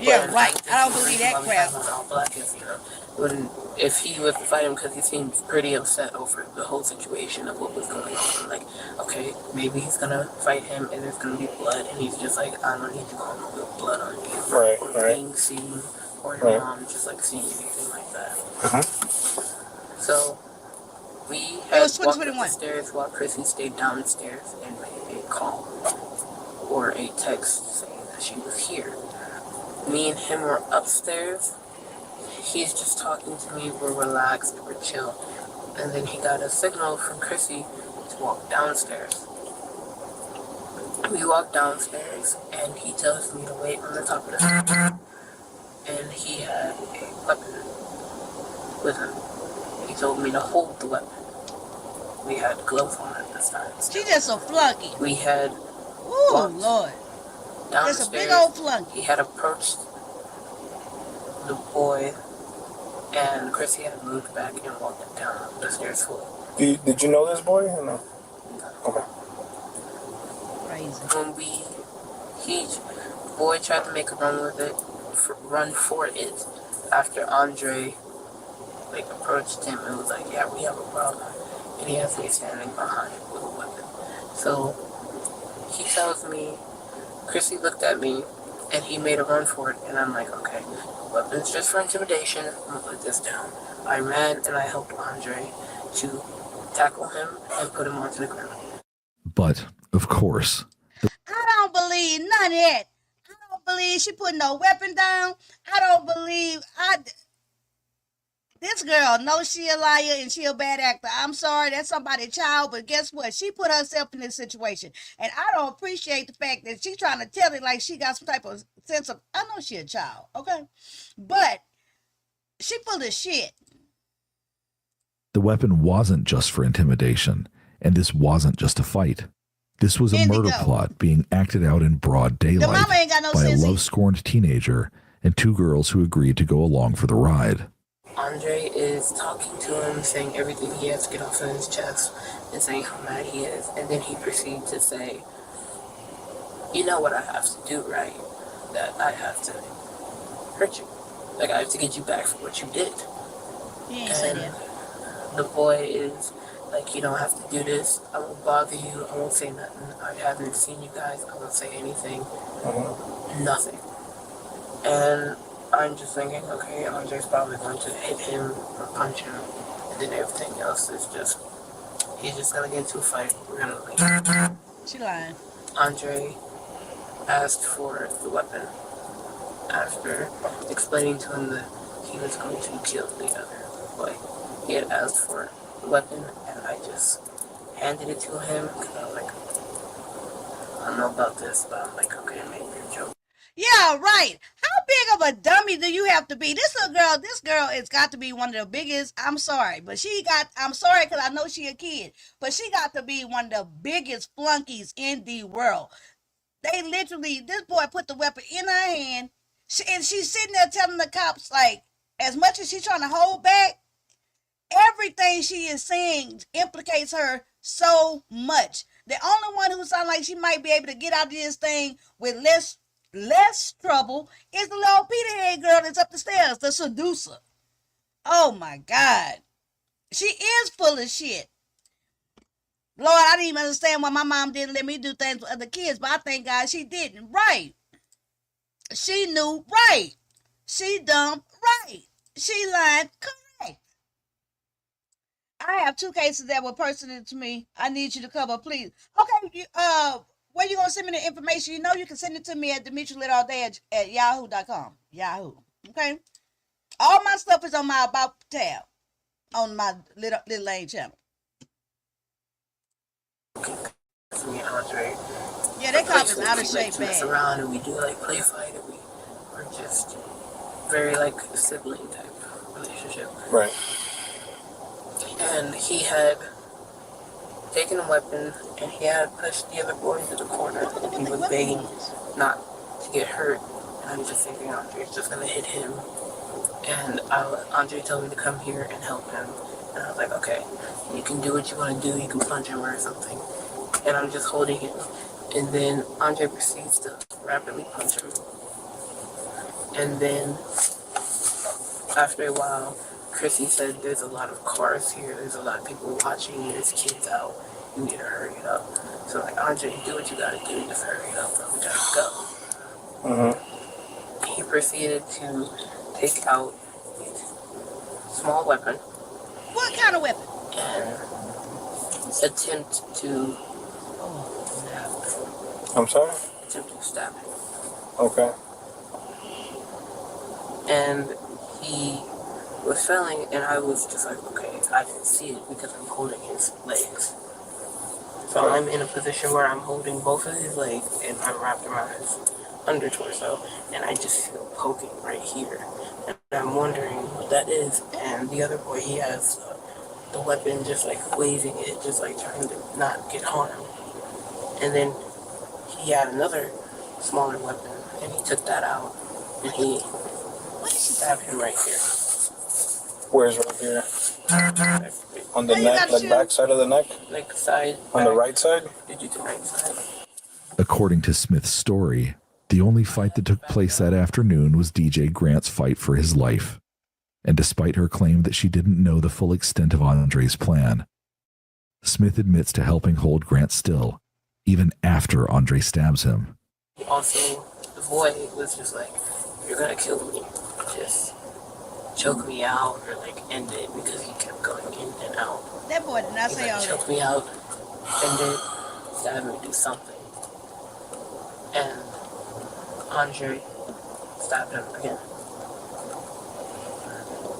Yeah, right. I don't believe that crap. All black is, you know, when if he was to fight him, because he seemed pretty upset over the whole situation of what was going on. I'm like, okay, maybe he's gonna fight him and there's gonna be blood, and he's just like, I don't need to go home with blood on you, or being seen, or your mom just like seeing anything like that. So we had walked up the stairs while Chrissy stayed downstairs and made a call or a text saying that she was here. Me and him were upstairs. He's just talking to me, we're relaxed, we're chill. And then he got a signal from Chrissy to walk downstairs. We walk downstairs and he tells me to wait on the top of the stairs. And he had a weapon with him. He told me to hold the weapon. We had gloves on at this time. She just a flunky. We had Lord. Downstairs. That's a big old flunky. He had approached the boy, and Chrissy had moved back and walked down the stairs full. Did you know this boy or no? Okay. Crazy. When boy tried to make a run with it, run for it, after Andre approached him and was like, yeah, we have a problem. And he has me standing behind with a weapon. So he tells me, Chrissy looked at me and he made a run for it, and I'm like, okay, weapon's just for intimidation, I'm gonna put this down. I ran and I helped Andre to tackle him and put him onto the ground. But, of course, I don't believe none of that. I don't believe she put no weapon down. I don't believe this girl knows she a liar and she a bad actor. I'm sorry, that's somebody's child, but guess what? She put herself in this situation. And I don't appreciate the fact that she's trying to tell it like she got some type of sense of, I know she a child, okay? But she full of shit. the weapon wasn't just for intimidation, and this wasn't just a fight. This was a murder plot being acted out in broad daylight by a love-scorned teenager and two girls who agreed to go along for the ride. Andre is talking to him, saying everything he has to get off of his chest, and saying how mad he is, and then he proceeds to say, you know what I have to do, right? That I have to hurt you. Like, I have to get you back for what you did. And the boy is like, you don't have to do this. I won't bother you. I won't say nothing. I haven't seen you guys. I won't say anything. Nothing. And I'm just thinking, okay, Andre's probably going to hit him or punch him. And then everything else is just, he's just going to get into a fight. We're going to leave. She lying. Andre asked for the weapon after explaining to him that he was going to kill the other boy. He had asked for the weapon, and I just handed it to him. Cause I was like, I don't know about this, but I'm like, okay, maybe you're joking. Yeah, right. How big of a dummy do you have to be? This girl has got to be one of the biggest. I'm sorry because I know she a kid, but she got to be one of the biggest flunkies in the world. They literally, this boy put the weapon in her hand, and she's sitting there telling the cops, like, as much as she's trying to hold back, everything she is saying implicates her so much. The only one who sounds like she might be able to get out of this thing with less trouble is the little Peterhead girl that's up the stairs, the seducer. Oh my God. She is full of shit. Lord, I didn't even understand why my mom didn't let me do things with other kids, but I thank God she didn't. Right. She knew right. She dumb right. She lied correct. I have 2 cases that were personal to me. I need you to cover, please. Okay, where you gonna send me the information? You know you can send it to me at DimitriLitAllDay at yahoo.com. Yahoo. Okay? All my stuff is on my About tab on my Little Lane channel. Me and Andre. Yeah, they call us out of shape, man. Mess around and we do like play fight, and we're just very like sibling type relationship. Right. And he had taken a weapon and he had pushed the other boy into the corner, and he was begging not to get hurt. And I'm just thinking Andre's just gonna hit him. And Andre told me to come here and help him. And I was like, okay, you can do what you want to do. You can punch him or something. And I'm just holding him. And then Andre proceeds to rapidly punch him. And then after a while, Chrissy said there's a lot of cars here, there's a lot of people watching, there's kids out, you need to hurry it up. So like, Andre, do what you gotta do, just hurry it up, we gotta go. He proceeded to take out a small weapon. What kind of weapon? And attempt to stab. I'm sorry? Attempt to stab him. Okay. And he was failing, and I was just like, okay, I can see it because I'm holding his legs. So I'm in a position where I'm holding both of his legs, and I'm wrapped around his under torso, and I just feel poking right here. And I'm wondering what that is. And the other boy, he has the weapon just like waving it, just like trying to not get harmed. And then he had another smaller weapon, and he took that out, and he stabbed him right here. Where's right here? On the neck, like back side of the neck? Like side. On the right side? Did you do right side? According to Smith's story, the only fight that took place that afternoon was DJ Grant's fight for his life. And despite her claim that she didn't know the full extent of Andre's plan, Smith admits to helping hold Grant still, even after Andre stabs him. Also, the boy was just like, you're gonna kill me. Just choke me out or like end it, because he kept going in and out. That boy did not say all that. Choke me out, end it, stab me, do something. And Andre stabbed him again.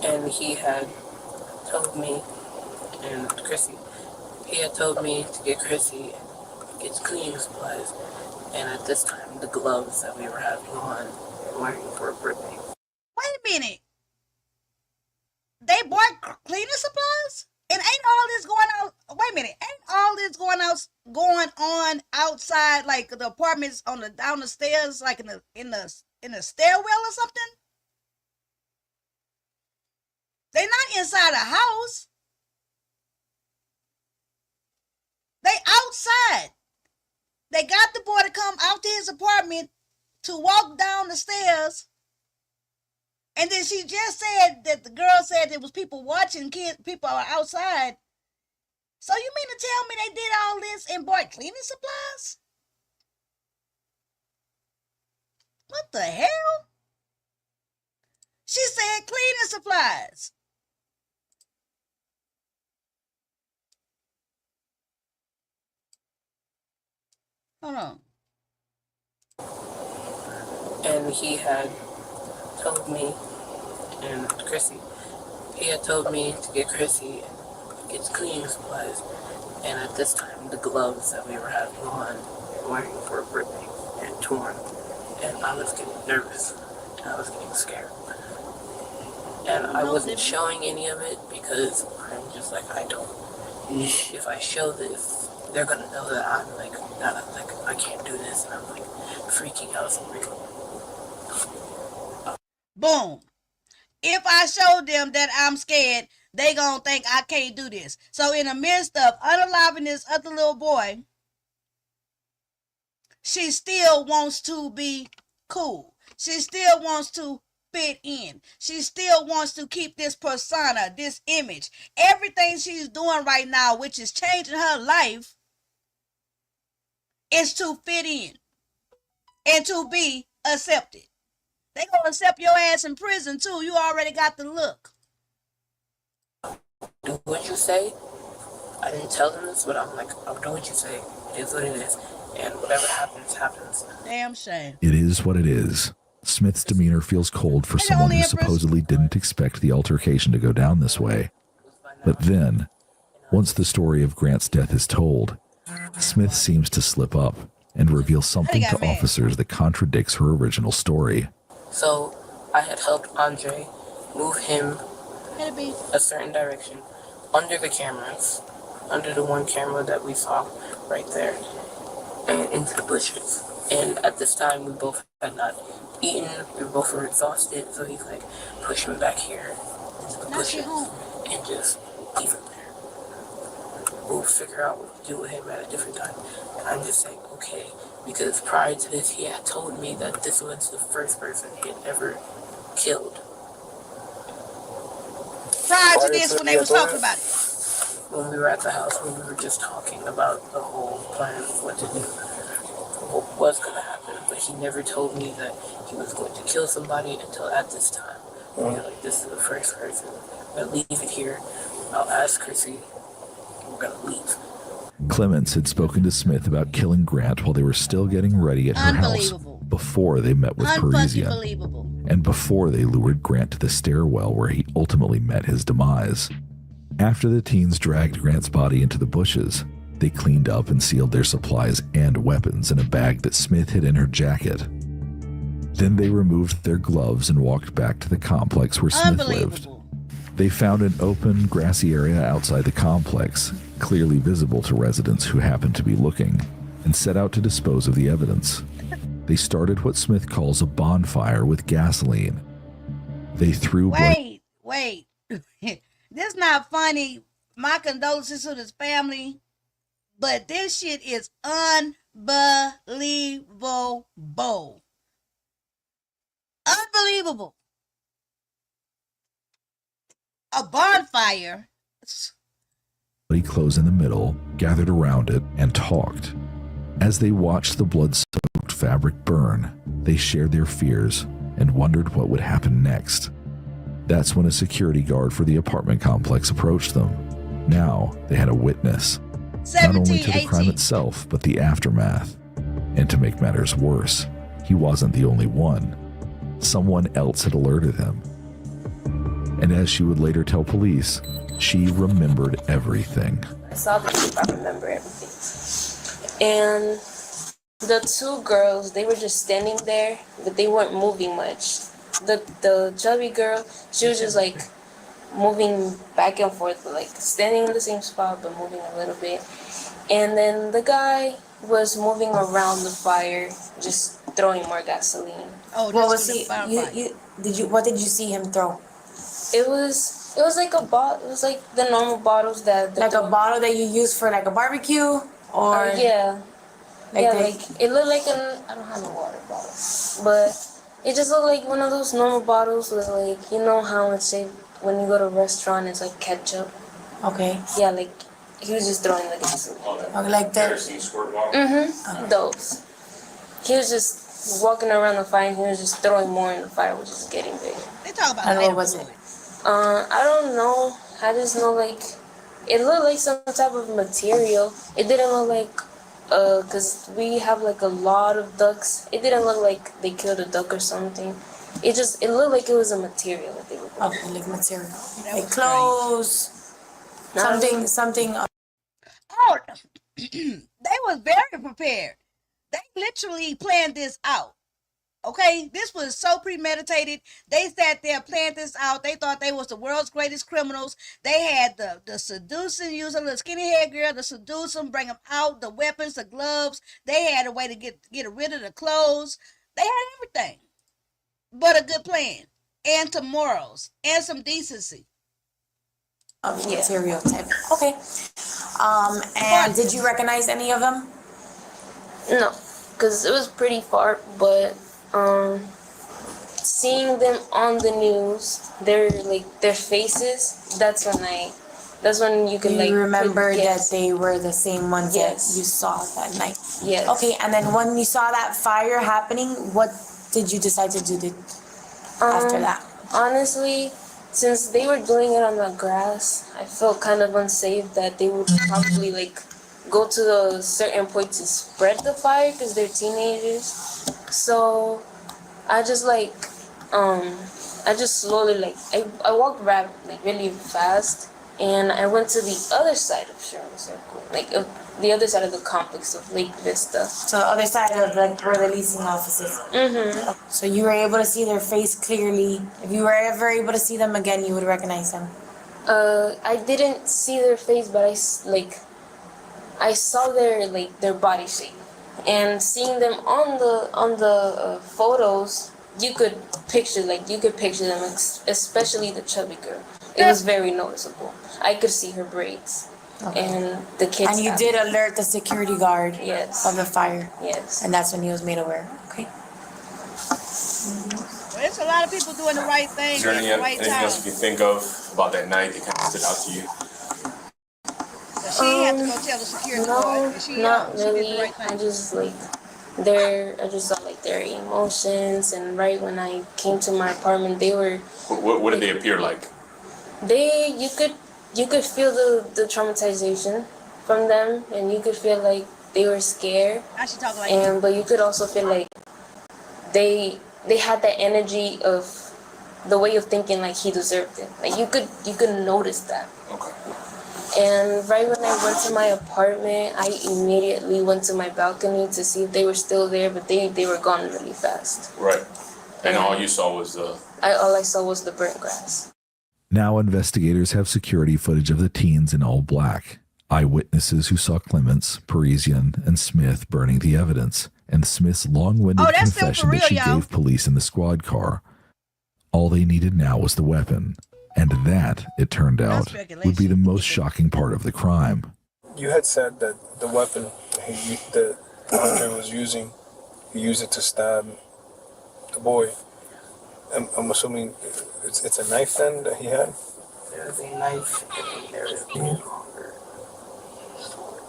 And he had told me, and Chrissy, he had told me to get Chrissy and get cleaning supplies. And at this time, the gloves that we were having on, wearing for a birthday. Wait a minute. They bought cleaning supplies? And ain't all this going out? Wait a minute. Ain't all this going on outside, like the apartments on the down the stairs, like in the stairwell or something? They not inside a house. They outside. They got the boy to come out to his apartment to walk down the stairs. And then she just said that the girl said there was people watching, people are outside. So you mean to tell me they did all this and bought cleaning supplies? What the hell? She said cleaning supplies. Hold on. And he had told me, and Chrissy, he had told me to get Chrissy and get cleaning supplies. And at this time, the gloves that we were having on, wearing for a birthday, had torn. And I was getting nervous. And I was getting scared. And I wasn't showing any of it because I'm just like, I don't. If I show this, they're gonna know that I'm like, not like, I can't do this, and I'm like freaking out so real. Boom. If I show them that I'm scared, they gonna think I can't do this. So in the midst of unaliving this other little boy, she still wants to be cool. She still wants to fit in. She still wants to keep this persona, this image. Everything she's doing right now, which is changing her life, is to fit in and to be accepted. They gonna accept your ass in prison too. You already got the look. Do what you say. I didn't tell them this, but I'm like, I'll do what you say. It is what it is. And whatever happens, happens. Damn shame. It is what it is. Smith's demeanor feels cold for someone who supposedly didn't expect the altercation to go down this way. But then, once the story of Grant's death is told, Smith seems to slip up and reveal something to officers that contradicts her original story. So I had helped Andre move him a certain direction under the cameras, under the one camera that we saw right there, and into the bushes. And at this time, we both had not eaten, we both were exhausted, so he's like, push me back here into the bushes and just leave him there. We'll figure out what to do with him at a different time. And I'm just saying, okay, because prior to this, he had told me that this was the first person he had ever killed. Prior picture this when they was talking about it. When we were at the house, when we were just talking about the whole plan of what to do, what was going to happen, but he never told me that he was going to kill somebody until at this time. You know, like, this is the first person. I'm going to leave it here. I'll ask Chrissy. We're going to leave. Clements had spoken to Smith about killing Grant while they were still getting ready at her house before they met with Parisian and before they lured Grant to the stairwell where he ultimately met his demise. After the teens dragged Grant's body into the bushes, they cleaned up and sealed their supplies and weapons in a bag that Smith hid in her jacket. Then they removed their gloves and walked back to the complex where Smith lived. They found an open, grassy area outside the complex, clearly visible to residents who happened to be looking, and set out to dispose of the evidence. They started what Smith calls a bonfire with gasoline. They threw... Wait. This not funny. My condolences to his family. But this shit is unbelievable. Unbelievable. A bonfire. Clothes in the middle, gathered around it, and talked. As they watched the blood-soaked fabric burn, they shared their fears and wondered what would happen next. That's when a security guard for the apartment complex approached them. Now they had a witness, not only to the crime itself, but the aftermath. And to make matters worse, he wasn't the only one. Someone else had alerted him. And as she would later tell police, she remembered everything. I saw the tape, I remember everything. And the two girls, they were just standing there, but they weren't moving much. The chubby girl, she was just like moving back and forth, like standing in the same spot, but moving a little bit. And then the guy was moving around the fire, just throwing more gasoline. Oh, what was he? What did you see him throw? It was like a bottle. It was like the normal bottles that. Like a bottle that you use for like a barbecue, or yeah, like it looked like I don't have a water bottle, but it just looked like one of those normal bottles with like, you know how it's say when you go to a restaurant it's like ketchup. Okay. Yeah, like he was just throwing the gasoline. Okay, like that. Those. He was just walking around the fire and he was just throwing more in the fire, which is getting bigger. They talk about what was it? I don't know. I just know like it looked like some type of material. It didn't look like cause we have like a lot of ducks. It didn't look like they killed a duck or something. It looked like it was a material that they were putting. Okay, like material. Like clothes. Something. Oh, they was very prepared. They literally planned this out. Okay, this was so premeditated. They sat there, planned this out. They thought they was the world's greatest criminals. They had the seducing, using the skinny haired girl to seduce them, bring them out, the weapons, the gloves. They had a way to get rid of the clothes. They had everything, but a good plan and some morals and some decency. Material type. Okay. And did you recognize any of them? No, because it was pretty far, but seeing them on the news, their faces, that's when you could remember that they were the same ones that you saw that night. Yes. Okay, and then when you saw that fire happening, what did you decide to do after that? Honestly, since they were doing it on the grass, I felt kind of unsafe that they would probably go to a certain point to spread the fire because they're teenagers. So I just slowly I walked really fast, and I went to the other side of Sherman Circle, the other side of the complex of Lake Vista. So the other side of where the leasing offices. Mhm. So you were able to see their face clearly. If you were ever able to see them again, you would recognize them. I didn't see their face, but I saw their body shape, and seeing them on the photos, you could picture them, especially the chubby girl. It was very noticeable. I could see her braids. Okay. And the kids. And you did alert the security guard of the fire. Yes. And that's when he was made aware. Okay. It's a lot of people doing the right thing Is there at the right anything time. else you can think of about that night that kind of stood out to you? She had to go tell the security guard. Not really. I just I just saw their emotions, and right when I came to my apartment, they were. What did they appear like? You could feel the traumatization from them, and you could feel like they were scared. Now she talking like But you could also feel like they had that energy of the way of thinking like he deserved it. Like you could notice that. Okay. And right when I went to my apartment, I immediately went to my balcony to see if they were still there, but they were gone really fast. Right. And all you saw was all I saw was the burnt grass. Now investigators have security footage of the teens in all black. Eyewitnesses who saw Clements, Parisian, and Smith burning the evidence, and Smith's long-winded confession that she gave police in the squad car. All they needed now was the weapon. And that, it turned out, would be the most shocking part of the crime. You had said that the weapon that Andre was using, he used it to stab the boy. I'm assuming it's a knife then that he had? There's a knife and there is a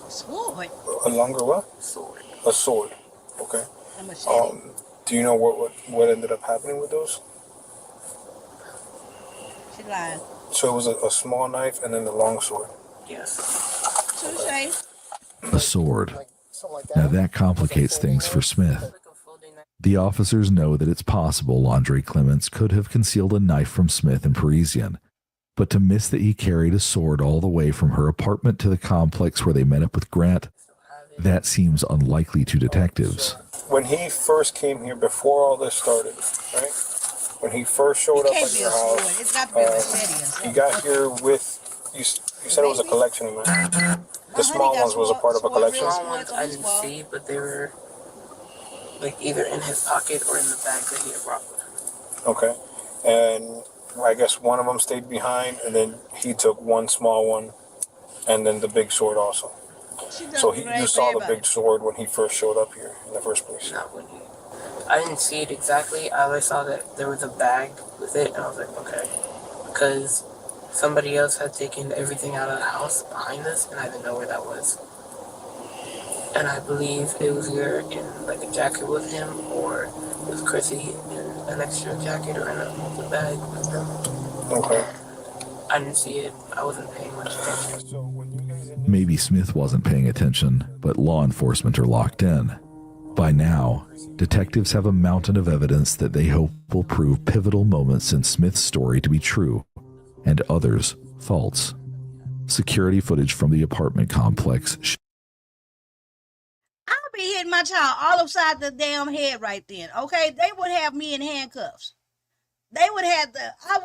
sword. A longer what? Sword. A sword. Okay. Do you know what ended up happening with those? She lying. So it was a small knife and then the long sword. Yes. A sword. Now that complicates things for Smith. The officers know that it's possible Andre Clements could have concealed a knife from Smith and Parisian, but to miss that he carried a sword all the way from her apartment to the complex where they met up with Grant, that seems unlikely to detectives. When he first came here, before all this started, right? When he first showed up at your house, he got here with, you said it was a collection, right? The small ones was a part of a collection? The small ones I didn't see, but they were either in his pocket or in the bag that he had brought with him. Okay. And I guess one of them stayed behind, and then he took one small one, and then the big sword also. So you saw the big sword when he first showed up here in the first place? Not when I didn't see it exactly. I only saw that there was a bag with it, and I was like, okay. Because somebody else had taken everything out of the house behind us, and I didn't know where that was. And I believe it was either in a jacket with him, or with Chrissy in an extra jacket or in a bag with them. Okay. I didn't see it. I wasn't paying much attention. Maybe Smith wasn't paying attention, but law enforcement are locked in. By now, detectives have a mountain of evidence that they hope will prove pivotal moments in Smith's story to be true, and others false. Security footage from the apartment complex I'll be hitting my child all upside the damn head right then, okay? They would have me in handcuffs. I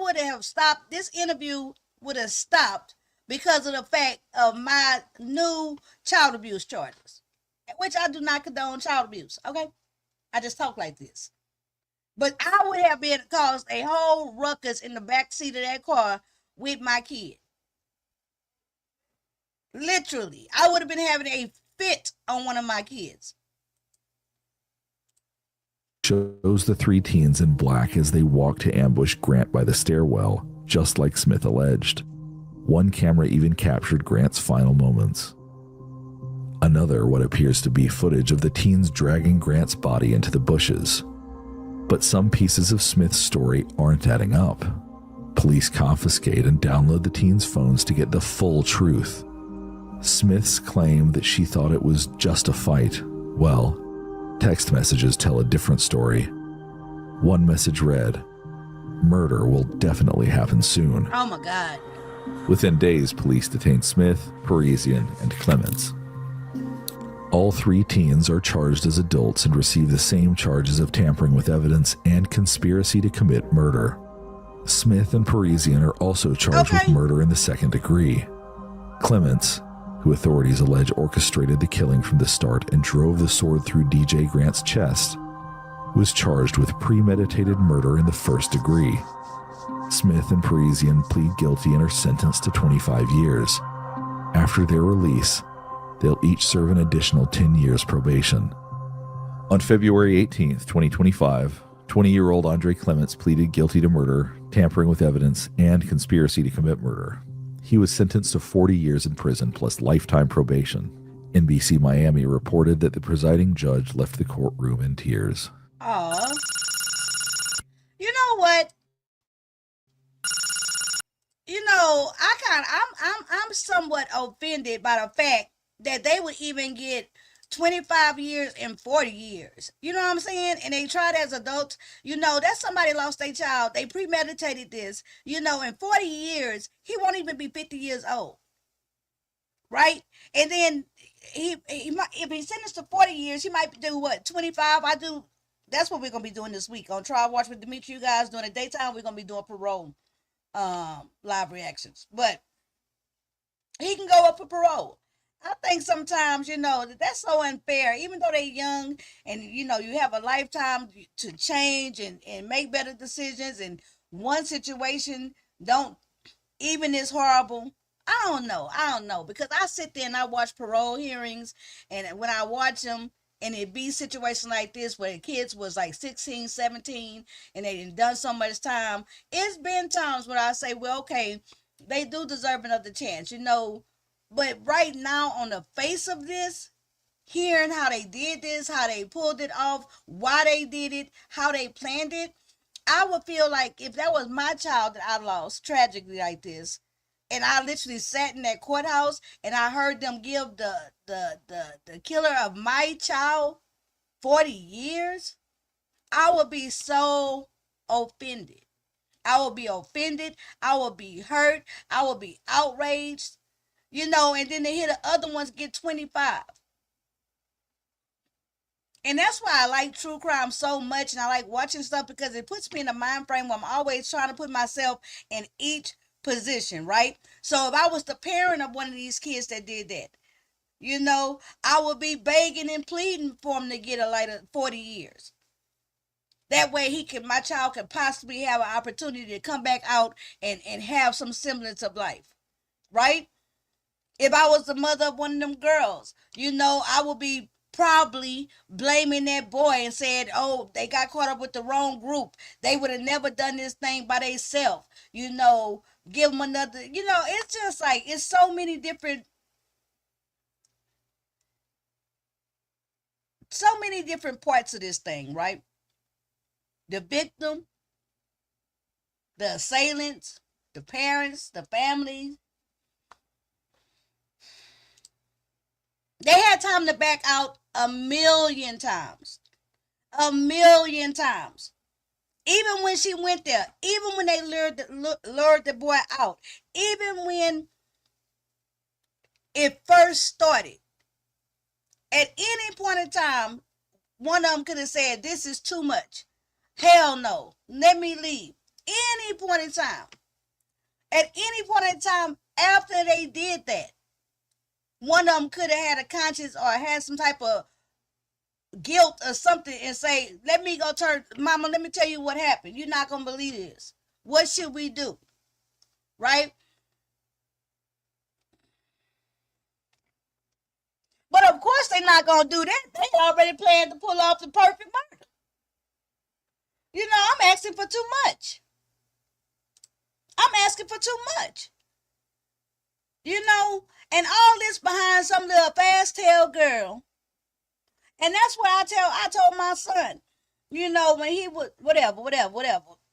would have stopped, this interview would have stopped because of the fact of my new child abuse charges, which I do not condone child abuse, okay? I just talk like this. But I would have caused a whole ruckus in the back seat of that car with my kid. Literally, I would have been having a fit on one of my kids. shows the three teens in black as they walk to ambush Grant by the stairwell, just like Smith alleged. One camera even captured Grant's final moments. Another what appears to be footage of the teens dragging Grant's body into the bushes. But some pieces of Smith's story aren't adding up. Police confiscate and download the teens' phones to get the full truth. Smith's claim that she thought it was just a fight, well, text messages tell a different story. One message read, "Murder will definitely happen soon." Oh my God. Within days, police detained Smith, Parisian, and Clements. All three teens are charged as adults and receive the same charges of tampering with evidence and conspiracy to commit murder. Smith and Parisian are also charged with murder in the second degree. Clements, who authorities allege orchestrated the killing from the start and drove the sword through DJ Grant's chest, was charged with premeditated murder in the first degree. Smith and Parisian plead guilty and are sentenced to 25 years. After their release, they'll each serve an additional 10 years probation. On February 18th, 2025, 20-year-old Andre Clements pleaded guilty to murder, tampering with evidence, and conspiracy to commit murder. He was sentenced to 40 years in prison plus lifetime probation. NBC Miami reported that the presiding judge left the courtroom in tears. Oh, you know what? You know, I'm somewhat offended by the fact that they would even get 25 years and 40 years. You know what I'm saying? And they tried as adults. You know, that's somebody lost their child. They premeditated this. You know, in 40 years, he won't even be 50 years old. Right? And then he might, if he's sentenced to 40 years, he might do what, 25? That's what we're gonna be doing this week on Trial Watch with Demetri. You guys during the daytime, we're gonna be doing parole live reactions. But he can go up for parole. I think sometimes, you know, that's so unfair, even though they're young and, you know, you have a lifetime to change and make better decisions. And one situation don't even is horrible. I don't know, because I sit there and I watch parole hearings, and when I watch them and it be situations like this where the kids was like 16, 17 and they done so much time, it's been times where I say, well, okay, they do deserve another chance, you know. But right now, on the face of this, hearing how they did this, how they pulled it off, why they did it, how they planned it, I would feel like if that was my child that I lost tragically like this, and I literally sat in that courthouse and I heard them give the killer of my child 40 years, I would be so offended. I would be offended. I would be hurt. I would be outraged. You know, and then they hear the other ones get 25. And that's why I like true crime so much, and I like watching stuff, because it puts me in a mind frame where I'm always trying to put myself in each position, right? So if I was the parent of one of these kids that did that, you know, I would be begging and pleading for him to get a lighter 40 years. That way my child could possibly have an opportunity to come back out and have some semblance of life, right? If I was the mother of one of them girls, you know, I would be probably blaming that boy and said, oh, they got caught up with the wrong group. They would have never done this thing by themselves. You know, give them another, you know, it's just like, it's so many different parts of this thing, right? The victim, the assailants, the parents, the families. They had time to back out 1,000,000 times. 1,000,000 times. Even when she went there, even when they lured the boy out, even when it first started, at any point in time, one of them could have said, this is too much. Hell no. Let me leave. Any point in time. At any point in time after they did that, one of them could have had a conscience or had some type of guilt or something and say, let me go Mama, let me tell you what happened. You're not going to believe this. What should we do? Right? But of course they're not going to do that. They already planned to pull off the perfect murder. You know, I'm asking for too much. I'm asking for too much. You know, and all this behind some little fast tail girl. And that's why I told my son, you know, when he would, whatever,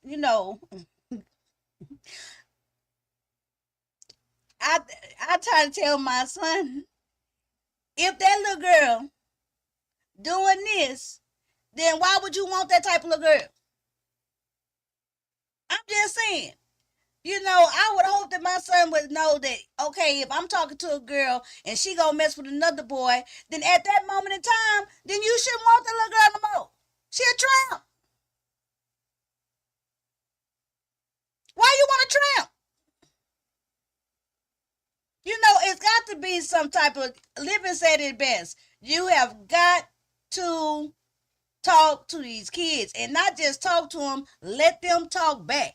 you know, I try to tell my son, if that little girl doing this, then why would you want that type of little girl? I'm just saying. You know, I would hope that my son would know that, okay, if I'm talking to a girl and she gonna mess with another boy, then at that moment in time, then you shouldn't want that little girl no more. She a tramp. Why you want a tramp? You know, it's got to be some type of, Living said it best. You have got to talk to these kids, and not just talk to them, let them talk back.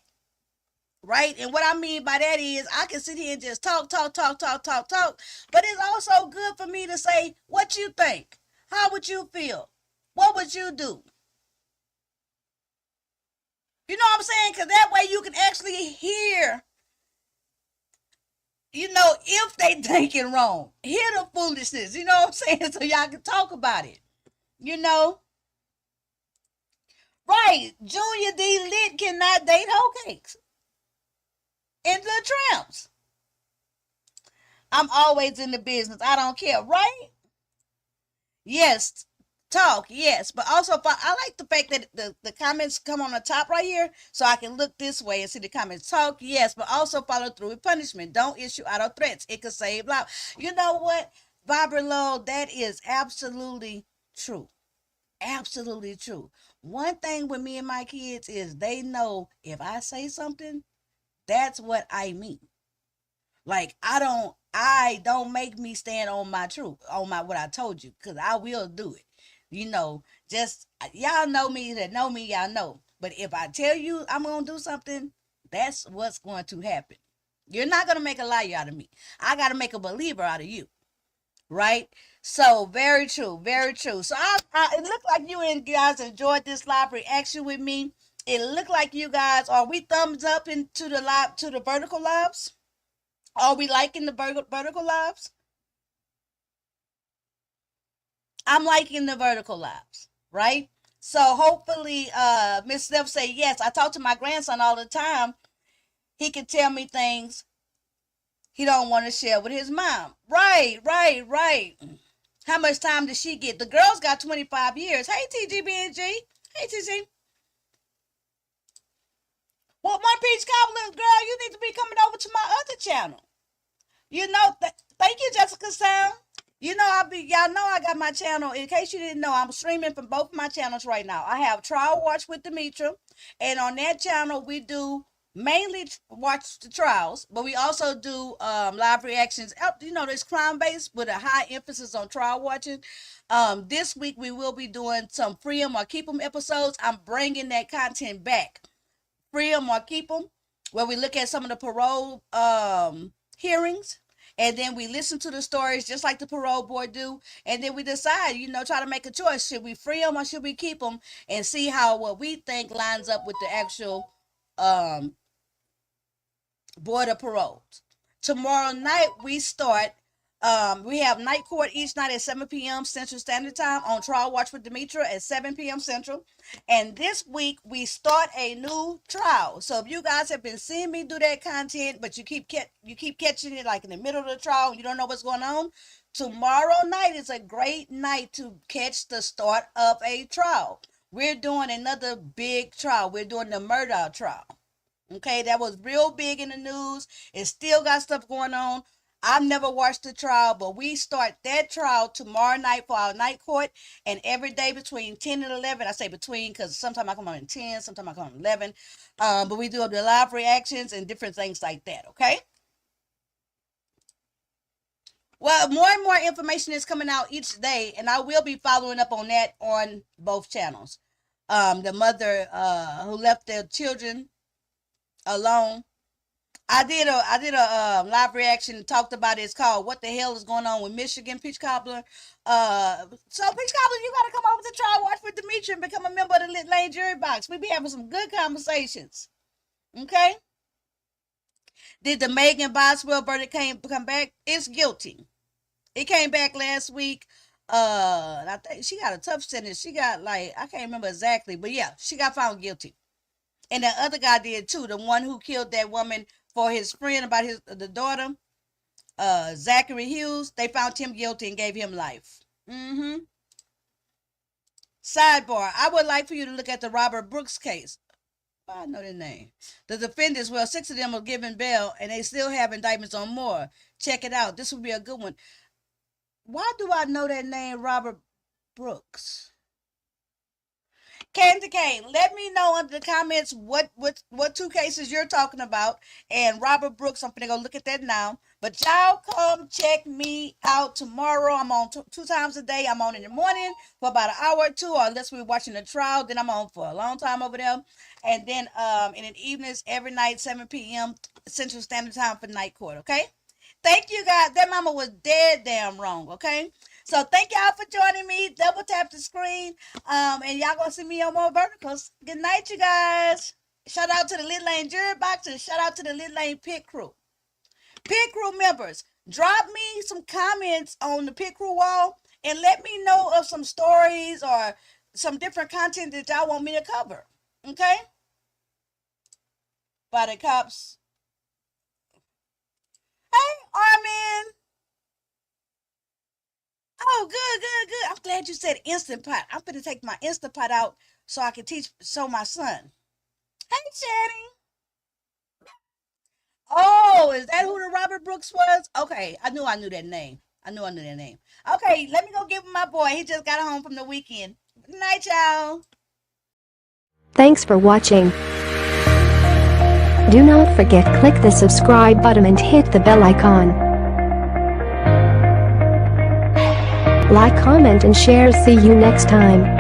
Right? And what I mean by that is I can sit here and just talk. But it's also good for me to say, what you think? How would you feel? What would you do? You know what I'm saying? Because that way you can actually hear, you know, if they thinking wrong. Hear the foolishness. You know what I'm saying? So y'all can talk about it. You know? Right. Junior D. Lit cannot date hoe cakes. And the tramps. I'm always in the business. I don't care. Right? Yes. Talk, yes. But also, I like the fact that the comments come on the top right here, so I can look this way and see the comments. Talk, yes, but also follow through with punishment. Don't issue idle threats. It could save lives. You know what, Barbara Lowe, that is absolutely true. Absolutely true. One thing with me and my kids is they know if I say something, that's what I mean. Like I don't make me stand on my truth, on my what I told you, because I will do it. You know, just y'all know me that know me, y'all know. But if I tell you I'm gonna do something, that's what's going to happen. You're not gonna make a liar out of me. I gotta make a believer out of you. Right? So very true, very true. So it looked like you and guys enjoyed this live reaction with me. It looked like you guys are we thumbs up into the live to the vertical lives? Are we liking the vertical lives? I'm liking the vertical lives, right? So hopefully, Miss Steph say yes. I talk to my grandson all the time. He can tell me things he don't want to share with his mom. Right, right, right. How much time does she get? The girl's got 25 years. Hey, TGBNG. Hey, TG. Well, my peach cobbler, girl, you need to be coming over to my other channel. You know, thank you, Jessica Sound. You know, y'all know I got my channel. In case you didn't know, I'm streaming from both my channels right now. I have Trial Watch with Demetra, and on that channel we do mainly watch the trials, but we also do live reactions. You know, there's crime based with a high emphasis on trial watching. This week we will be doing some free 'em or keep 'em episodes. I'm bringing that content back. Free 'em or keep 'em, where we look at some of the parole hearings, and then we listen to the stories just like the parole board do, and then we decide, you know, try to make a choice. Should we free them or should we keep them, and see how what we think lines up with the actual board of parole. Tomorrow night we start. We have night court each night at 7 p.m. Central Standard Time on Trial Watch with Demetra at 7 p.m. Central. And this week we start a new trial. So if you guys have been seeing me do that content, but you keep catching it like in the middle of the trial and you don't know what's going on, tomorrow night is a great night to catch the start of a trial. We're doing another big trial. We're doing the murder trial. Okay, that was real big in the news. It still got stuff going on. I've never watched the trial, but we start that trial tomorrow night for our night court, and every day between 10 and 11. I say between because sometimes I come on at 10, sometimes I come on at 11. But we do the live reactions and different things like that, okay? Well, more and more information is coming out each day, and I will be following up on that on both channels. The mother who left their children alone. I did a live reaction and talked about it. It's called "What the Hell is Going On with Michigan Peach Cobbler." So Peach Cobbler, you gotta come over to Trial Watch with Demetra and become a member of the Lit Lane Jury Box. We be having some good conversations. Okay. Did the Megan Boswell verdict come back? It's guilty. It came back last week. I think she got a tough sentence. She got I can't remember exactly, but yeah, she got found guilty. And the other guy did too. The one who killed that woman for his friend about the daughter, Zachary Hughes, they found him guilty and gave him life. Sidebar, I would like for you to look at the Robert Brooks case. I know their name. The defendants, well, 6 of them are given bail and they still have indictments on more. Check it out. This would be a good one. Why do I know that name, Robert Brooks? Candy Cane, let me know under the comments what 2 cases you're talking about. And Robert Brooks, I'm gonna go look at that now. But y'all come check me out tomorrow. I'm on 2 times a day. I'm on in the morning for about an hour or 2, or unless we're watching the trial. Then I'm on for a long time over there. And then in the evenings every night, 7 p.m. Central Standard Time for night court. Okay. Thank you guys. That mama was dead damn wrong. Okay. So thank y'all for joining me. Double tap the screen. And y'all gonna see me on more verticals. Good night, you guys. Shout out to the Little Lane Jury Box and shout out to the Little Lane Pit Crew. Pit Crew members, drop me some comments on the Pit Crew wall and let me know of some stories or some different content that y'all want me to cover. Okay? Body cops. Hey, Armin. Oh, good. I'm glad you said Instant Pot. I'm going to take my Instant Pot out so I can show my son. Hey, Channing. Oh, is that who the Robert Brooks was? Okay, I knew that name. Okay, let me go give him my boy. He just got home from the weekend. Good night, y'all. Thanks for watching. Do not forget click the subscribe button and hit the bell icon. Like, comment and share. See you next time.